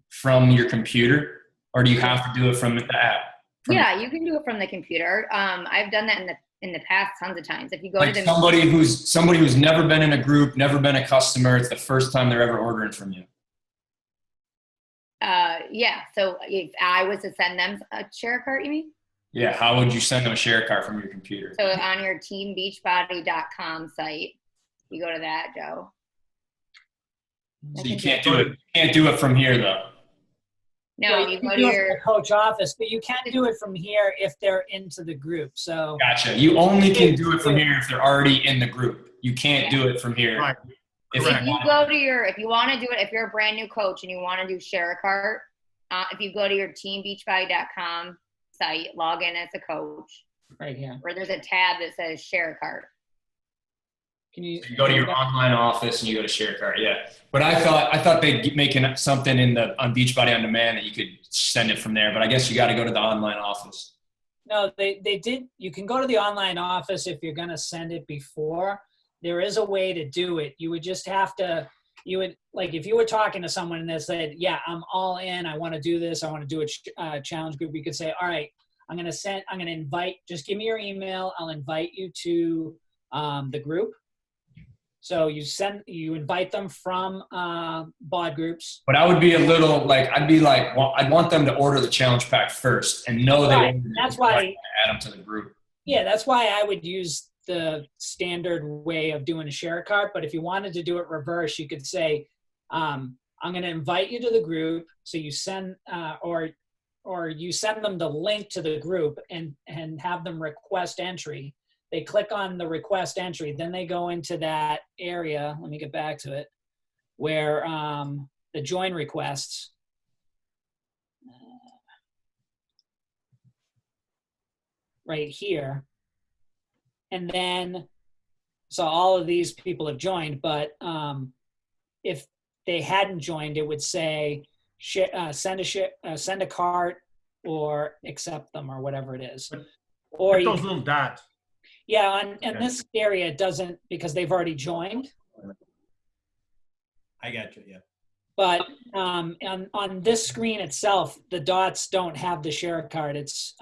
from your computer, or do you have to do it from the app? Yeah, you can do it from the computer. I've done that in the past tons of times. If you go to somebody who's never been in a group, never been a customer, it's the first time they're ever ordering from you. Yeah. So if I was to send them a share cart, you mean? Yeah. How would you send them a share cart from your computer? So on your teambeachbody.com site, you go to that, Joe. So you can't do it. Can't do it from here though. No, Yeah, you can go to do it from your the coach office, but you can do it from here if they're into the group. So Gotcha. You only can do it from here if they're already in the group. You can't do it from here. Right. If Correct. if you go to your, if you want to do it, if you're a brand new coach and you want to do share a cart, if you go to your teambeachbody.com site, log in as a coach, right here. where there's a tab that says share a cart. Can you, You go to your online office and you go to share cart, yeah. But I thought they'd making something on Beachbody on Demand that you could send it from there. But I guess you got to go to the online office. No, they did. You can go to the online office if you're going to send it before. There is a way to do it. You would just have to. You would like if you were talking to someone and they said, "Yeah, I'm all in. I want to do this. I want to do a challenge group." You could say, "All right, I'm going to invite. Just give me your email. I'll invite you to the group." So you invite them from BODGroups. But I would be a little like, I'd want them to order the challenge pack first and know Right. they That's why add them to the group. Yeah, that's why I would use the standard way of doing a share cart. But if you wanted to do it reverse, you could say, I'm going to invite you to the group. So you send, or you send them the link to the group and have them request entry. They click on the request entry, then they go into that area. Let me get back to it, where the join requests. Right here. And then, so all of these people have joined, but if they hadn't joined, it would say send a cart or accept them or whatever it is. Or Hit those little dots. Yeah, and this area doesn't because they've already joined. I got you, yeah. But on this screen itself, the dots don't have the share card. It's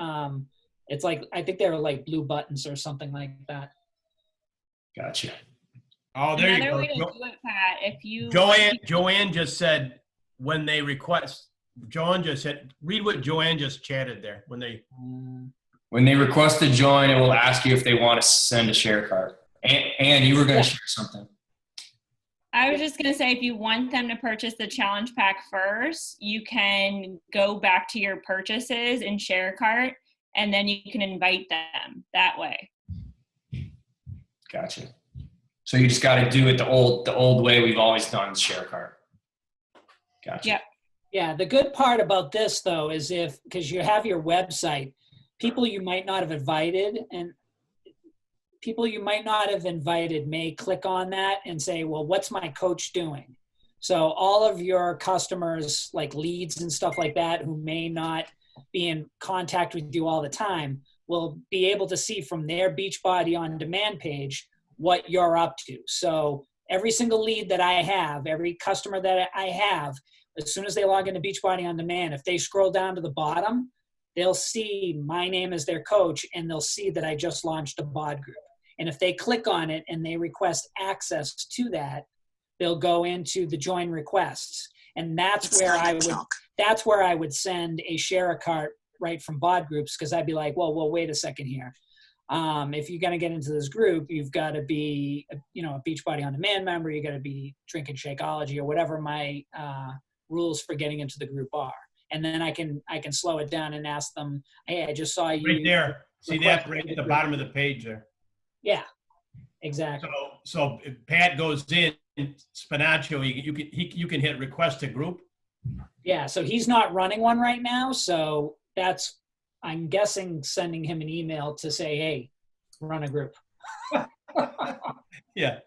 like, I think they're like blue buttons or something like that. Gotcha. Oh, there Another way you to go. do it, Pat, if you Joanne just said when they request. Joanne just said, read what Joanne just chatted there. When they request to join, it will ask you if they want to send a share card. And you were going to share something. I was just going to say, if you want them to purchase the challenge pack first, you can go back to your purchases and share a cart, and then you can invite them that way. Gotcha. So you just got to do it the old way we've always done, share a cart. Gotcha. Yep. Yeah, the good part about this though is because you have your website, people you might not have invited may click on that and say, well, what's my coach doing? So all of your customers, like leads and stuff like that, who may not be in contact with you all the time, will be able to see from their Beachbody on Demand page what you're up to. So every single lead that I have, every customer that I have, as soon as they log into Beachbody on Demand, if they scroll down to the bottom, they'll see my name as their coach, and they'll see that I just launched a BOD group. And if they click on it and they request access to that, they'll go into the join requests. And that's where I would send a share a cart right from BODGroups, because I'd be like, well, wait a second here. If you're going to get into this group, you've got to be, a Beachbody on Demand member. You got to be Drinking Shakeology or whatever my rules for getting into the group are. And then I can slow it down and ask them, hey, I just saw you. Right there. See that right at the bottom of the page there. Yeah, exactly. So if Pat goes in Spinacho, you can hit request a group. Yeah, so he's not running one right now. So that's, I'm guessing, sending him an email to say, hey, run a group. Yeah.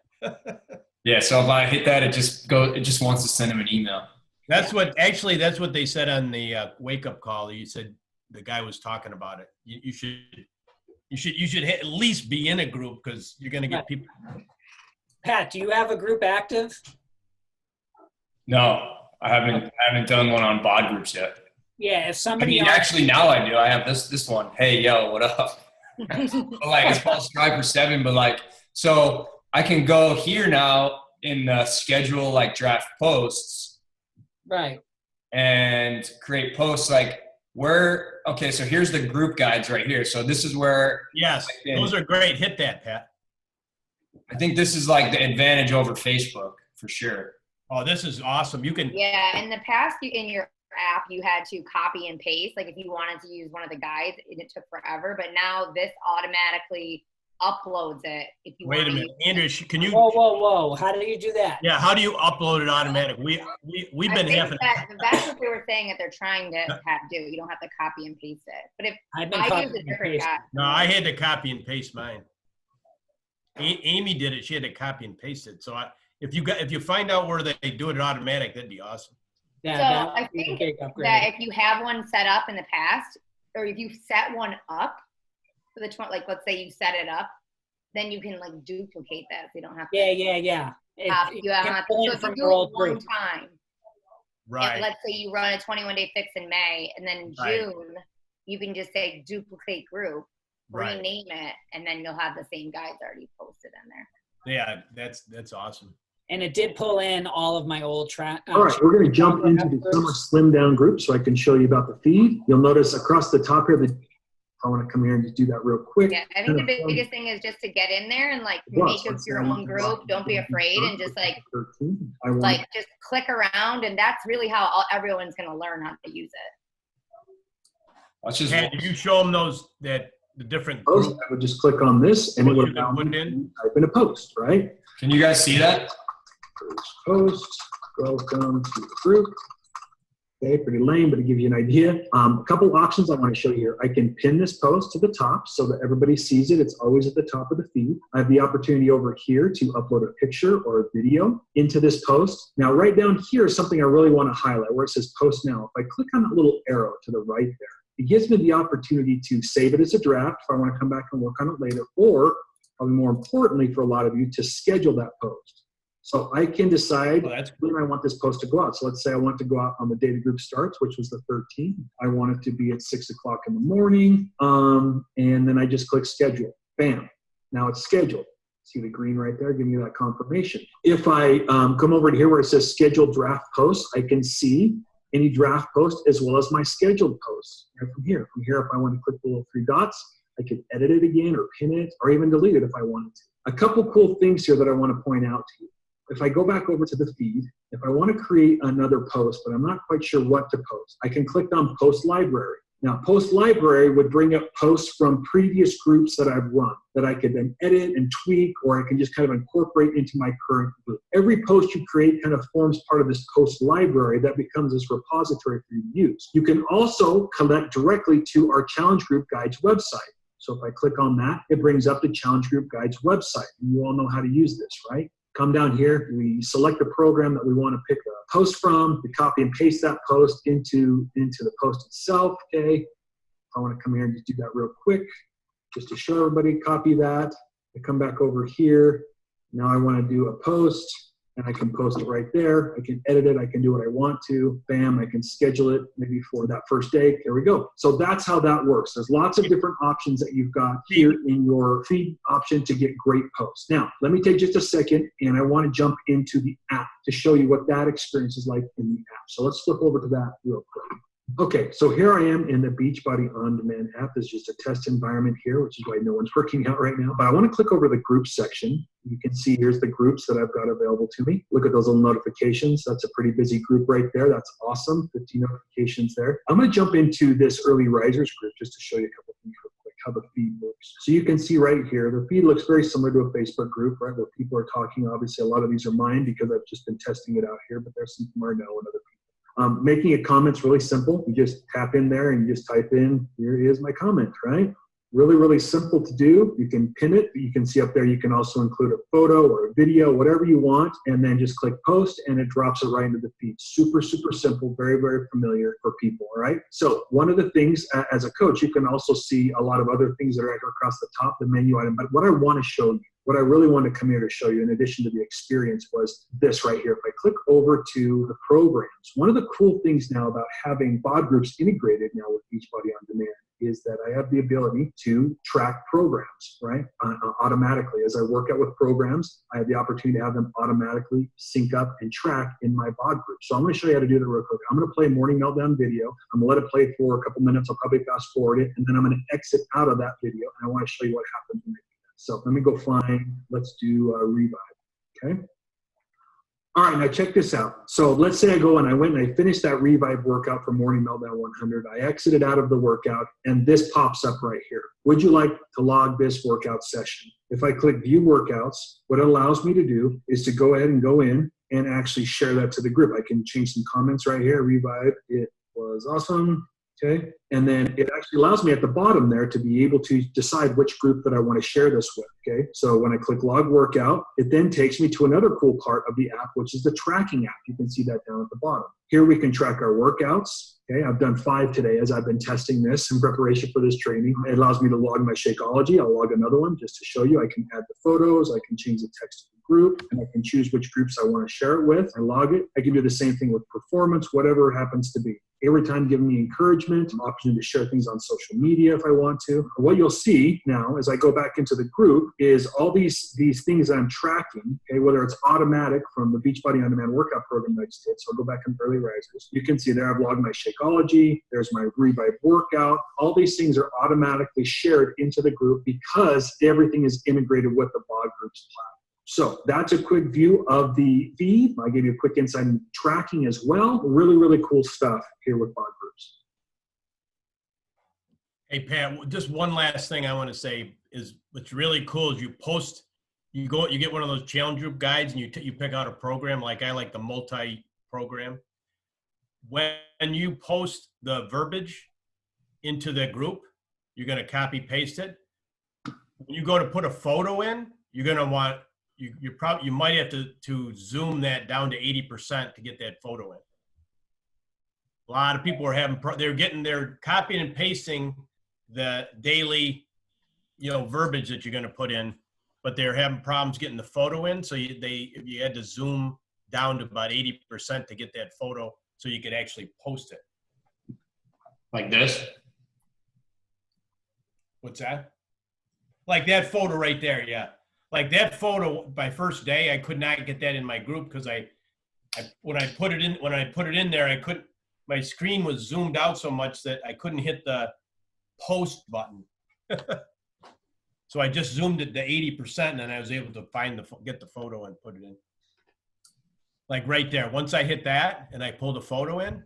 Yeah, so if I hit that, it just wants to send him an email. That's what they said on the wake up call. You said the guy was talking about it. You should at least be in a group, because you're going to get people. Pat, do you have a group active? No, I haven't done one on BODGroups yet. Yeah, if somebody actually now I do. I have this one. Hey, yo, what up? It's called Striper 7, but so I can go here now in the schedule draft posts. Right. And create posts okay, so here's the group guides right here. So this is where. Yes, those are great. Hit that, Pat. I think this is the advantage over Facebook for sure. Oh, this is awesome. You can, Yeah, in the past, in your app, you had to copy and paste. Like if you wanted to use one of the guides, it took forever. But now this automatically uploads it. If you wait a want to minute. use Andrew, can you, Whoa. How do you do that? yeah, how do you upload it automatic? We've I been think having, that's what they were saying that they're trying to do. You don't have to copy and paste it. But if I've been I use copying a and different pasting. guide, no, I had to copy and paste mine. Amy did it. She had to copy and paste it. So if you find out where they do it automatic, that'd be awesome. Yeah, so that I would be a think big upgrade. that if you have one set up in the past, or if you set one up for the like let's say you set it up, then you can like duplicate that. So you don't have to. Yeah. You don't have to. So if you do it one time, Right. and let's say you run a 21-day fix in May, and then in June you can just say duplicate group, rename it, and then you'll have the same guides already posted in there. Yeah, that's awesome. And it did pull in all of my old track. All right, we're going to jump into the summer slim down group so I can show you about the feed. You'll notice across the top here, I want to come here and just do that real quick. Yeah, I think the biggest thing is just to get in there and like make up your own group. Don't be afraid and just like just click around, and that's really how everyone's going to learn how to use it. Did you show them the different posts? I would just click on this and it would put in. Type in a post, right? Can you guys see that? Post, welcome to the group. Okay, pretty lame, but to give you an idea. A couple options I want to show you here. I can pin this post to the top so that everybody sees it. It's always at the top of the feed. I have the opportunity over here to upload a picture or a video into this post. Now, right down here is something I really want to highlight where it says post now. If I click on that little arrow to the right there, it gives me the opportunity to save it as a draft if I want to come back and work on it later, or probably more importantly for a lot of you, to schedule that post. So I can decide when I want this post to go out. So let's say I want to go out on the day the group starts, which was the 13th. I want it to be at 6 o'clock in the morning. And then I just click schedule. Bam. Now it's scheduled. See the green right there? Give me that confirmation. If I come over to here where it says scheduled draft posts, I can see any draft post as well as my scheduled posts right from here. From here, if I want to click the little 3 dots, I can edit it again or pin it or even delete it if I wanted to. A couple cool things here that I want to point out to you. If I go back over to the feed, if I want to create another post, but I'm not quite sure what to post, I can click on Post Library. Now, Post Library would bring up posts from previous groups that I've run that I could then edit and tweak, or I can just kind of incorporate into my current group. Every post you create kind of forms part of this Post Library that becomes this repository for you to use. You can also connect directly to our Challenge Group Guides website. So if I click on that, it brings up the Challenge Group Guides website. And you all know how to use this, right? Come down here, we select the program that we want to pick a post from, we copy and paste that post into the post itself, okay? I want to come here and just do that real quick, just to show everybody, copy that. I come back over here, now I want to do a post, and I can post it right there. I can edit it, I can do what I want to, bam, I can schedule it maybe for that first day, there we go. So that's how that works. There's lots of different options that you've got here in your feed option to get great posts. Now, let me take just a second, and I want to jump into the app to show you what that experience is like in the app. So let's flip over to that real quick. Okay, so here I am in the Beachbody On Demand app. There's just a test environment here, which is why no one's working out right now. But I want to click over the groups section. You can see here's the groups that I've got available to me. Look at those little notifications. That's a pretty busy group right there. That's awesome. 15 notifications there. I'm going to jump into this early risers group just to show you a couple things real quick, how the feed works. So you can see right here, the feed looks very similar to a Facebook group, right, where people are talking. Obviously, a lot of these are mine because I've just been testing it out here, but there's some from our know and other people. Making a comment's really simple. You just tap in there and you just type in, here is my comment, right? Really, really simple to do. You can pin it. You can see up there, you can also include a photo or a video, whatever you want, and then just click post and it drops it right into the feed. Super, super simple, very, very familiar for people, all right? So one of the things as a coach, you can also see a lot of other things that are right across the top, the menu item. But what I want to show you, what I really want to come here to show you in addition to the experience was this right here. If I click over to the programs, one of the cool things now about having BODGroups integrated now with Beachbody On Demand is that I have the ability to track programs, right? Automatically. As I work out with programs, I have the opportunity to have them automatically sync up and track in my BODgroup. So I'm going to show you how to do that real quick. I'm going to play a morning meltdown video. I'm going to let it play for a couple minutes. I'll probably fast forward it, and then I'm going to exit out of that video, and I want to show you what happens when I do that. So let me go find, let's do Revive, okay? All right, now check this out. So let's say I go and I went and I finished that Revive workout for Morning Meltdown 100. I exited out of the workout and this pops up right here. Would you like to log this workout session? If I click View Workouts, what it allows me to do is to go ahead and go in and actually share that to the group. I can change some comments right here. Revive, it was awesome. Okay, and then it actually allows me at the bottom there to be able to decide which group that I want to share this with. Okay, so when I click Log Workout, it then takes me to another cool part of the app, which is the tracking app. You can see that down at the bottom. Here we can track our workouts. Okay, I've done 5 today as I've been testing this in preparation for this training. It allows me to log my Shakeology. I'll log another one just to show you. I can add the photos. I can change the text of the group, and I can choose which groups I want to share it with. I log it. I can do the same thing with performance, whatever it happens to be. Every time giving me encouragement, an opportunity to share things on social media if I want to. And what you'll see now as I go back into the group is all these things that I'm tracking, okay, whether it's automatic from the Beachbody On-Demand workout program that I just did. So I'll go back in early risers. You can see there I've logged my Shakeology. There's my Revive workout. All these things are automatically shared into the group because everything is integrated with the BODGroups platform. So that's a quick view of the feed. I gave you a quick insight in tracking as well. Really, really cool stuff here with BODGroups. Hey, Pat, just one last thing I want to say is what's really cool is you post, you get one of those challenge group guides and you pick out a program. Like I like the multi-program. When you post the verbiage into the group, you're going to copy paste it. When you go to put a photo in, you're going to want, you might have to zoom that down to 80% to get that photo in. A lot of people are they're copying and pasting the daily, verbiage that you're going to put in, but they're having problems getting the photo in. So you had to zoom down to about 80% to get that photo so you could actually post it. Like this? What's that? Like that photo right there, yeah. Like that photo, my first day, I could not get that in my group because when I put it in there, my screen was zoomed out so much that I couldn't hit the post button. So I just zoomed it to 80% and then I was able to get the photo and put it in. Like right there. Once I hit that and I pulled a photo in,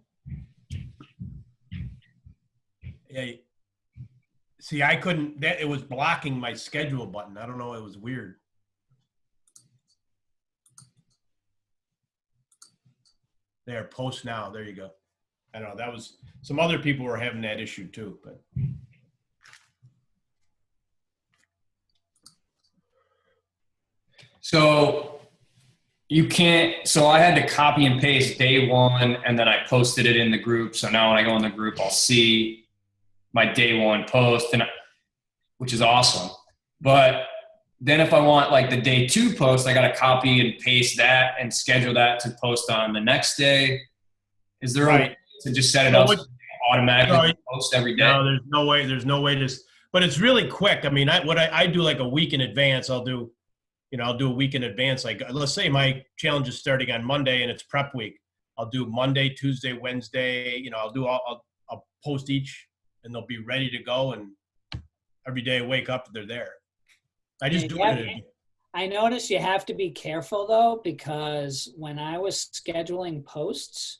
see, I couldn't, it was blocking my schedule button. I don't know, it was weird. There, post now, there you go. I don't know, some other people were having that issue too, but. So I had to copy and paste day one and then I posted it in the group. So now when I go in the group, I'll see my day one post, which is awesome. But then if I want like the day 2 post, I got to copy and paste that and schedule that to post on the next day. Is there a way to just set it up so automatically post every day? No, there's no way to, but it's really quick. I mean, I do like a week in advance. I'll do a week in advance. Like let's say my challenge is starting on Monday and it's prep week. I'll do Monday, Tuesday, Wednesday, I'll post each and they'll be ready to go. And every day I wake up, they're there. I just do it. I noticed you have to be careful though, because when I was scheduling posts,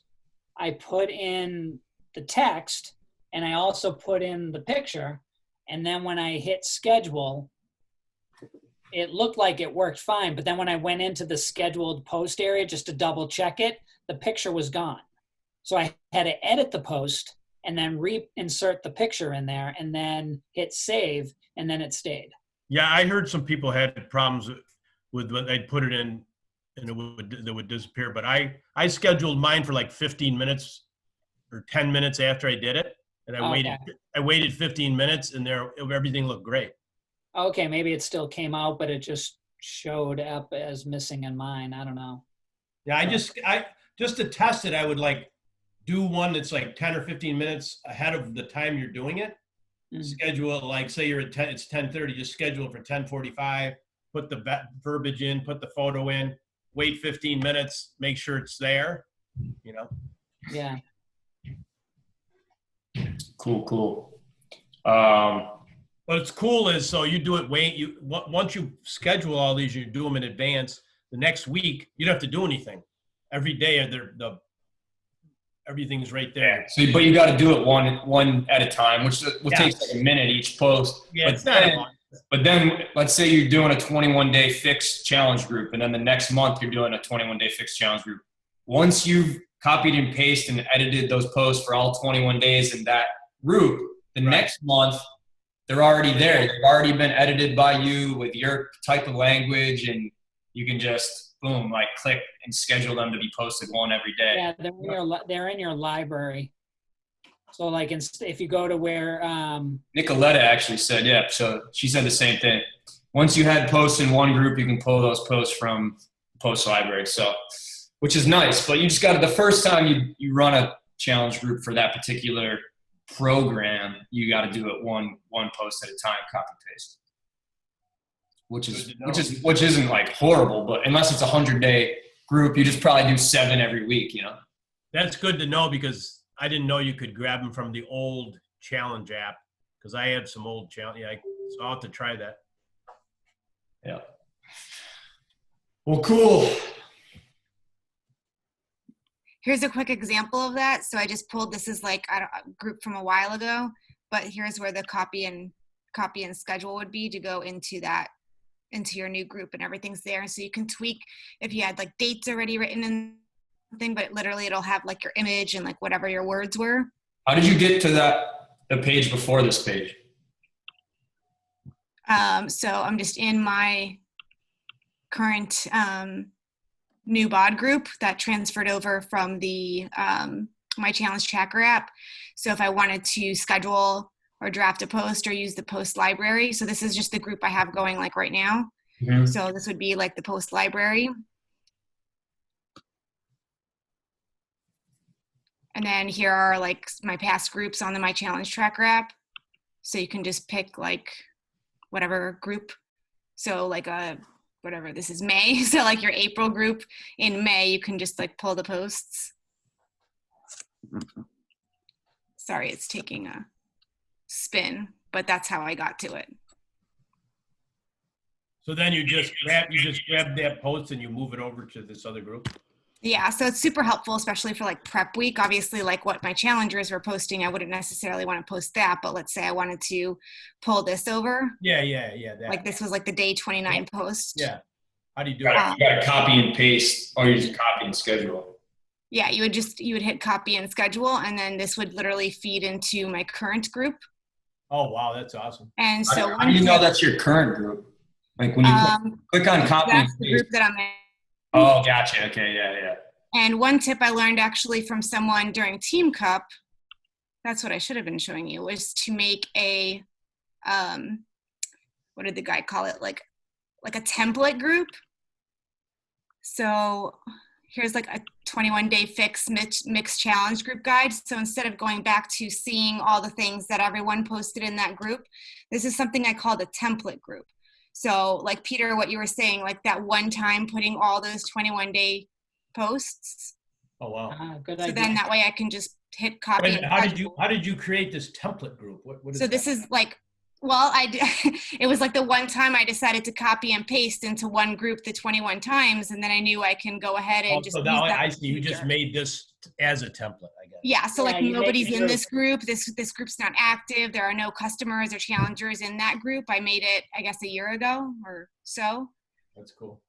I put in the text and I also put in the picture. And then when I hit schedule, it looked like it worked fine. But then when I went into the scheduled post area just to double check it, the picture was gone. So I had to edit the post and then reinsert the picture in there and then hit save, and then it stayed. Yeah, I heard some people had problems with when they'd put it in and it would disappear. But I scheduled mine for like 15 minutes or 10 minutes after I did it. And I waited 15 minutes and everything looked great. Okay, maybe it still came out, but it just showed up as missing in mine. I don't know. Yeah, I just to test it, I would like do one that's like 10 or 15 minutes ahead of the time you're doing it. Schedule it like, say you're at 10, it's 10:30, just schedule it for 10:45, put the verbiage in, put the photo in, wait 15 minutes, make sure it's there, Yeah. Cool. What's cool is, so you do it, once you schedule all these, you do them in advance, the next week, you don't have to do anything. every day everything's right there. So, but you got to do it one at a time, which will Yeah. take like a minute each post. Yeah, but it's not then, long. But then let's say you're doing a 21-day fixed challenge group, and then the next month you're doing a 21-day fixed challenge group. Once you've copied and pasted and edited those posts for all 21 days in that group, the next month they're already there. They've already been edited by you with your type of language, and you can just boom, like click and schedule them to be posted one every day. Yeah, they're in your library. So like if you go to where Nicoletta actually said, yeah, so she said the same thing. Once you had posts in one group, you can pull those posts from post library. So, which is nice, but you just got to, the first time you run a challenge group for that particular program, you got to do it one post at a time, copy paste. Which isn't like horrible, but unless it's a 100-day group, you just probably do 7 every week, you know? That's good to know because I didn't know you could grab them from the old challenge app because I had some old challenge. Yeah, so I'll have to try that. Yeah. Well, cool. Here's a quick example of that. So I just pulled, this is like a group from a while ago, but here's where the copy and schedule would be to go into your new group, and everything's there. So you can tweak if you had like dates already written in thing, but literally it'll have like your image and like whatever your words were. How did you get to the page before this page? So I'm just in my current new bod group that transferred over from the my challenge tracker app. So if I wanted to schedule or draft a post or use the post library, so this is just the group I have going like right now. Mm-hmm. So this would be like the post library. And then here are like my past groups on the My Challenge Tracker app. So you can just pick like whatever group. So like whatever, this is May. So like your April group in May, you can just like pull the posts. Sorry, it's taking a spin, but that's how I got to it. So then you just grab that post and you move it over to this other group? Yeah, so it's super helpful, especially for like prep week. Obviously, like what my challengers were posting, I wouldn't necessarily want to post that, but let's say I wanted to pull this over. Yeah. That. Like this was like the day 29 post. Yeah. How do you do it? You got to copy and paste, or you just copy and schedule. Yeah, you would hit copy and schedule, and then this would literally feed into my current group. Oh, wow, that's awesome. And so how do you know that's your current group? Like when you click on copy and paste. That's the group that I'm in. Oh, gotcha. Okay, yeah. And one tip I learned actually from someone during Team Cup, that's what I should have been showing you, was to make a, what did the guy call it? Like a template group. So here's like a 21-day fix mix challenge group guide. So instead of going back to seeing all the things that everyone posted in that group, this is something I call the template group. So like Peter, what you were saying, like that one time putting all those 21-day posts. Oh, wow. Good so idea. Then that way I can just hit copy. Wait, how did you create this template group? What is so this is like, well, it was like the one time I decided to copy and paste into one group the 21 times, and then I knew I can go ahead and just so use now that I see you just made this as a template, I guess. Yeah, so like you nobody's make in this group. This group's not active. There are no customers or challengers in that group. I made it, I guess, a year ago or so. That's cool.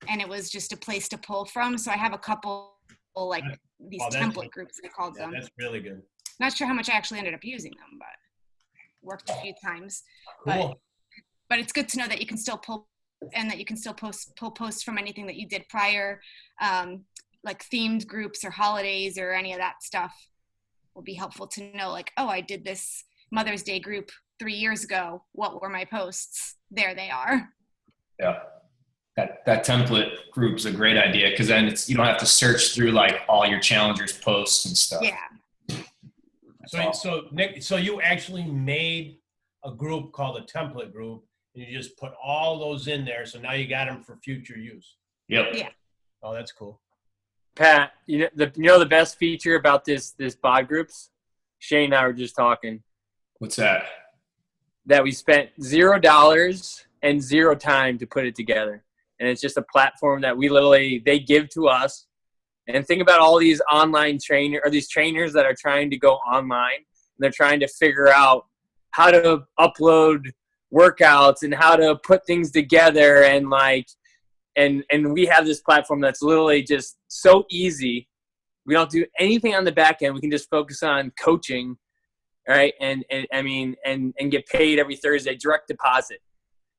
And it was just a place to pull from. So I have a couple like these template groups, I called them. That's really good. Not sure how much I actually ended up using them, but worked a few times. Cool. But it's good to know that you can still pull, and that you can still pull posts from anything that you did prior, like themed groups or holidays or any of that stuff will be helpful to know, like, oh, I did this Mother's Day group 3 years ago. What were my posts? There they are. Yeah. That template group's a great idea, because then you don't have to search through like all your challengers' posts and stuff. Yeah. So Nick, so you actually made a group called a template group, and you just put all those in there. So now you got them for future use. Yep. Yeah. Oh, that's cool. Pat, you know the best feature about this BODGroups? Shane and I were just talking. What's that? That we spent $0 and 0 time to put it together. And it's just a platform that they give to us, And think about all these online these trainers that are trying to go online, and they're trying to figure out how to upload workouts and how to put things together, and and we have this platform that's literally just so easy. We don't do anything on the back end. We can just focus on coaching, right? And get paid every Thursday, direct deposit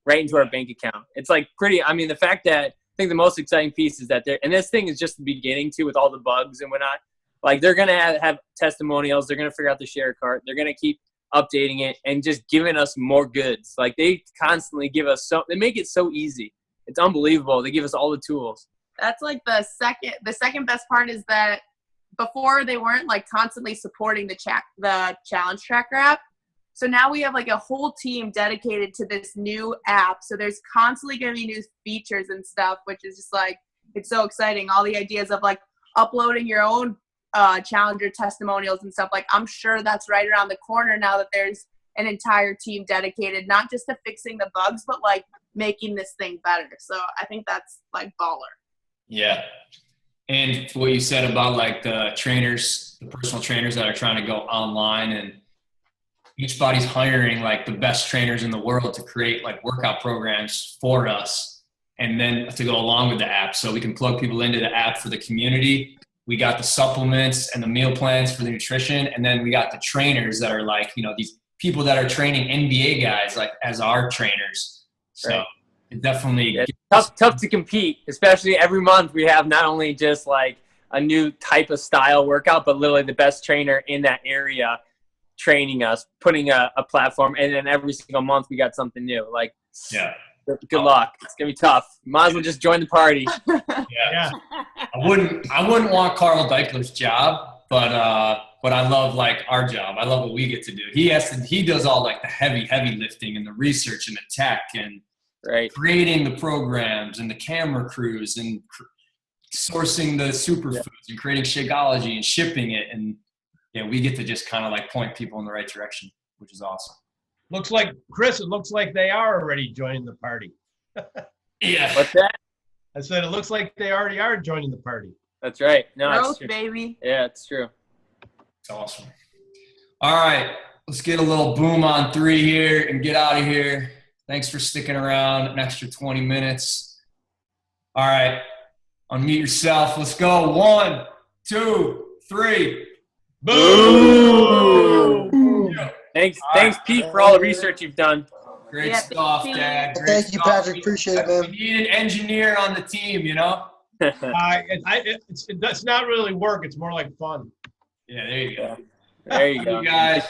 right into our bank account. It's like pretty, I mean, the fact that I think the most exciting piece is that and this thing is just the beginning too, with all the bugs and whatnot. Like, they're going to have testimonials. They're going to figure out the share cart. They're going to keep updating it and just giving us more goods. Like, they constantly give us they make it so easy. It's unbelievable. They give us all the tools. That's like the second best part is that before they weren't like constantly supporting the challenge tracker app. So now we have like a whole team dedicated to this new app. So there's constantly going to be new features and stuff, which is just like, it's so exciting. All the ideas of like uploading your own challenger testimonials and stuff. Like, I'm sure that's right around the corner now that there's an entire team dedicated, not just to fixing the bugs, but like making this thing better. So I think that's like baller. Yeah. And what you said about like the trainers, the personal trainers that are trying to go online, and Beachbody's hiring like the best trainers in the world to create like workout programs for us, and then to go along with the app, so we can plug people into the app for the community. We got the supplements and the meal plans for the nutrition, and then we got the trainers that are like, you know, these people that are training NBA guys like as our trainers. So right. It definitely tough to compete, especially every month we have not only just like a new type of style workout, but literally the best trainer in that area training us, putting a platform, and then every single month we got something new. Like, yeah, good luck. It's gonna be tough. Might as well just join the party. Yeah. I wouldn't want Carl Deichler's job, but I love like our job. I love what we get to do. He does all like the heavy lifting and the research and the tech and right. creating the programs and the camera crews and sourcing the superfoods and creating Shakeology and shipping it. And yeah, we get to just kind of like point people in the right direction, which is awesome. Looks like, Chris, it looks like they are already joining the party. Yeah. What's that? I said it looks like they already are joining the party. That's right. No, growth, true. baby. Yeah, it's true. It's awesome. All right, let's get a little boom on 3 here and get out of here. Thanks for sticking around an extra 20 minutes. All right, unmute yourself. Let's go. 1, 2, 3. Boom! Boom. Thanks, Pete, for all the research you've done. Great stuff, Dad. Great Thank you, stuff. Patrick. Appreciate it, man. We need an engineer on the team, you know? It's not really work. It's more like fun. Yeah, there you go. There you go. You guys.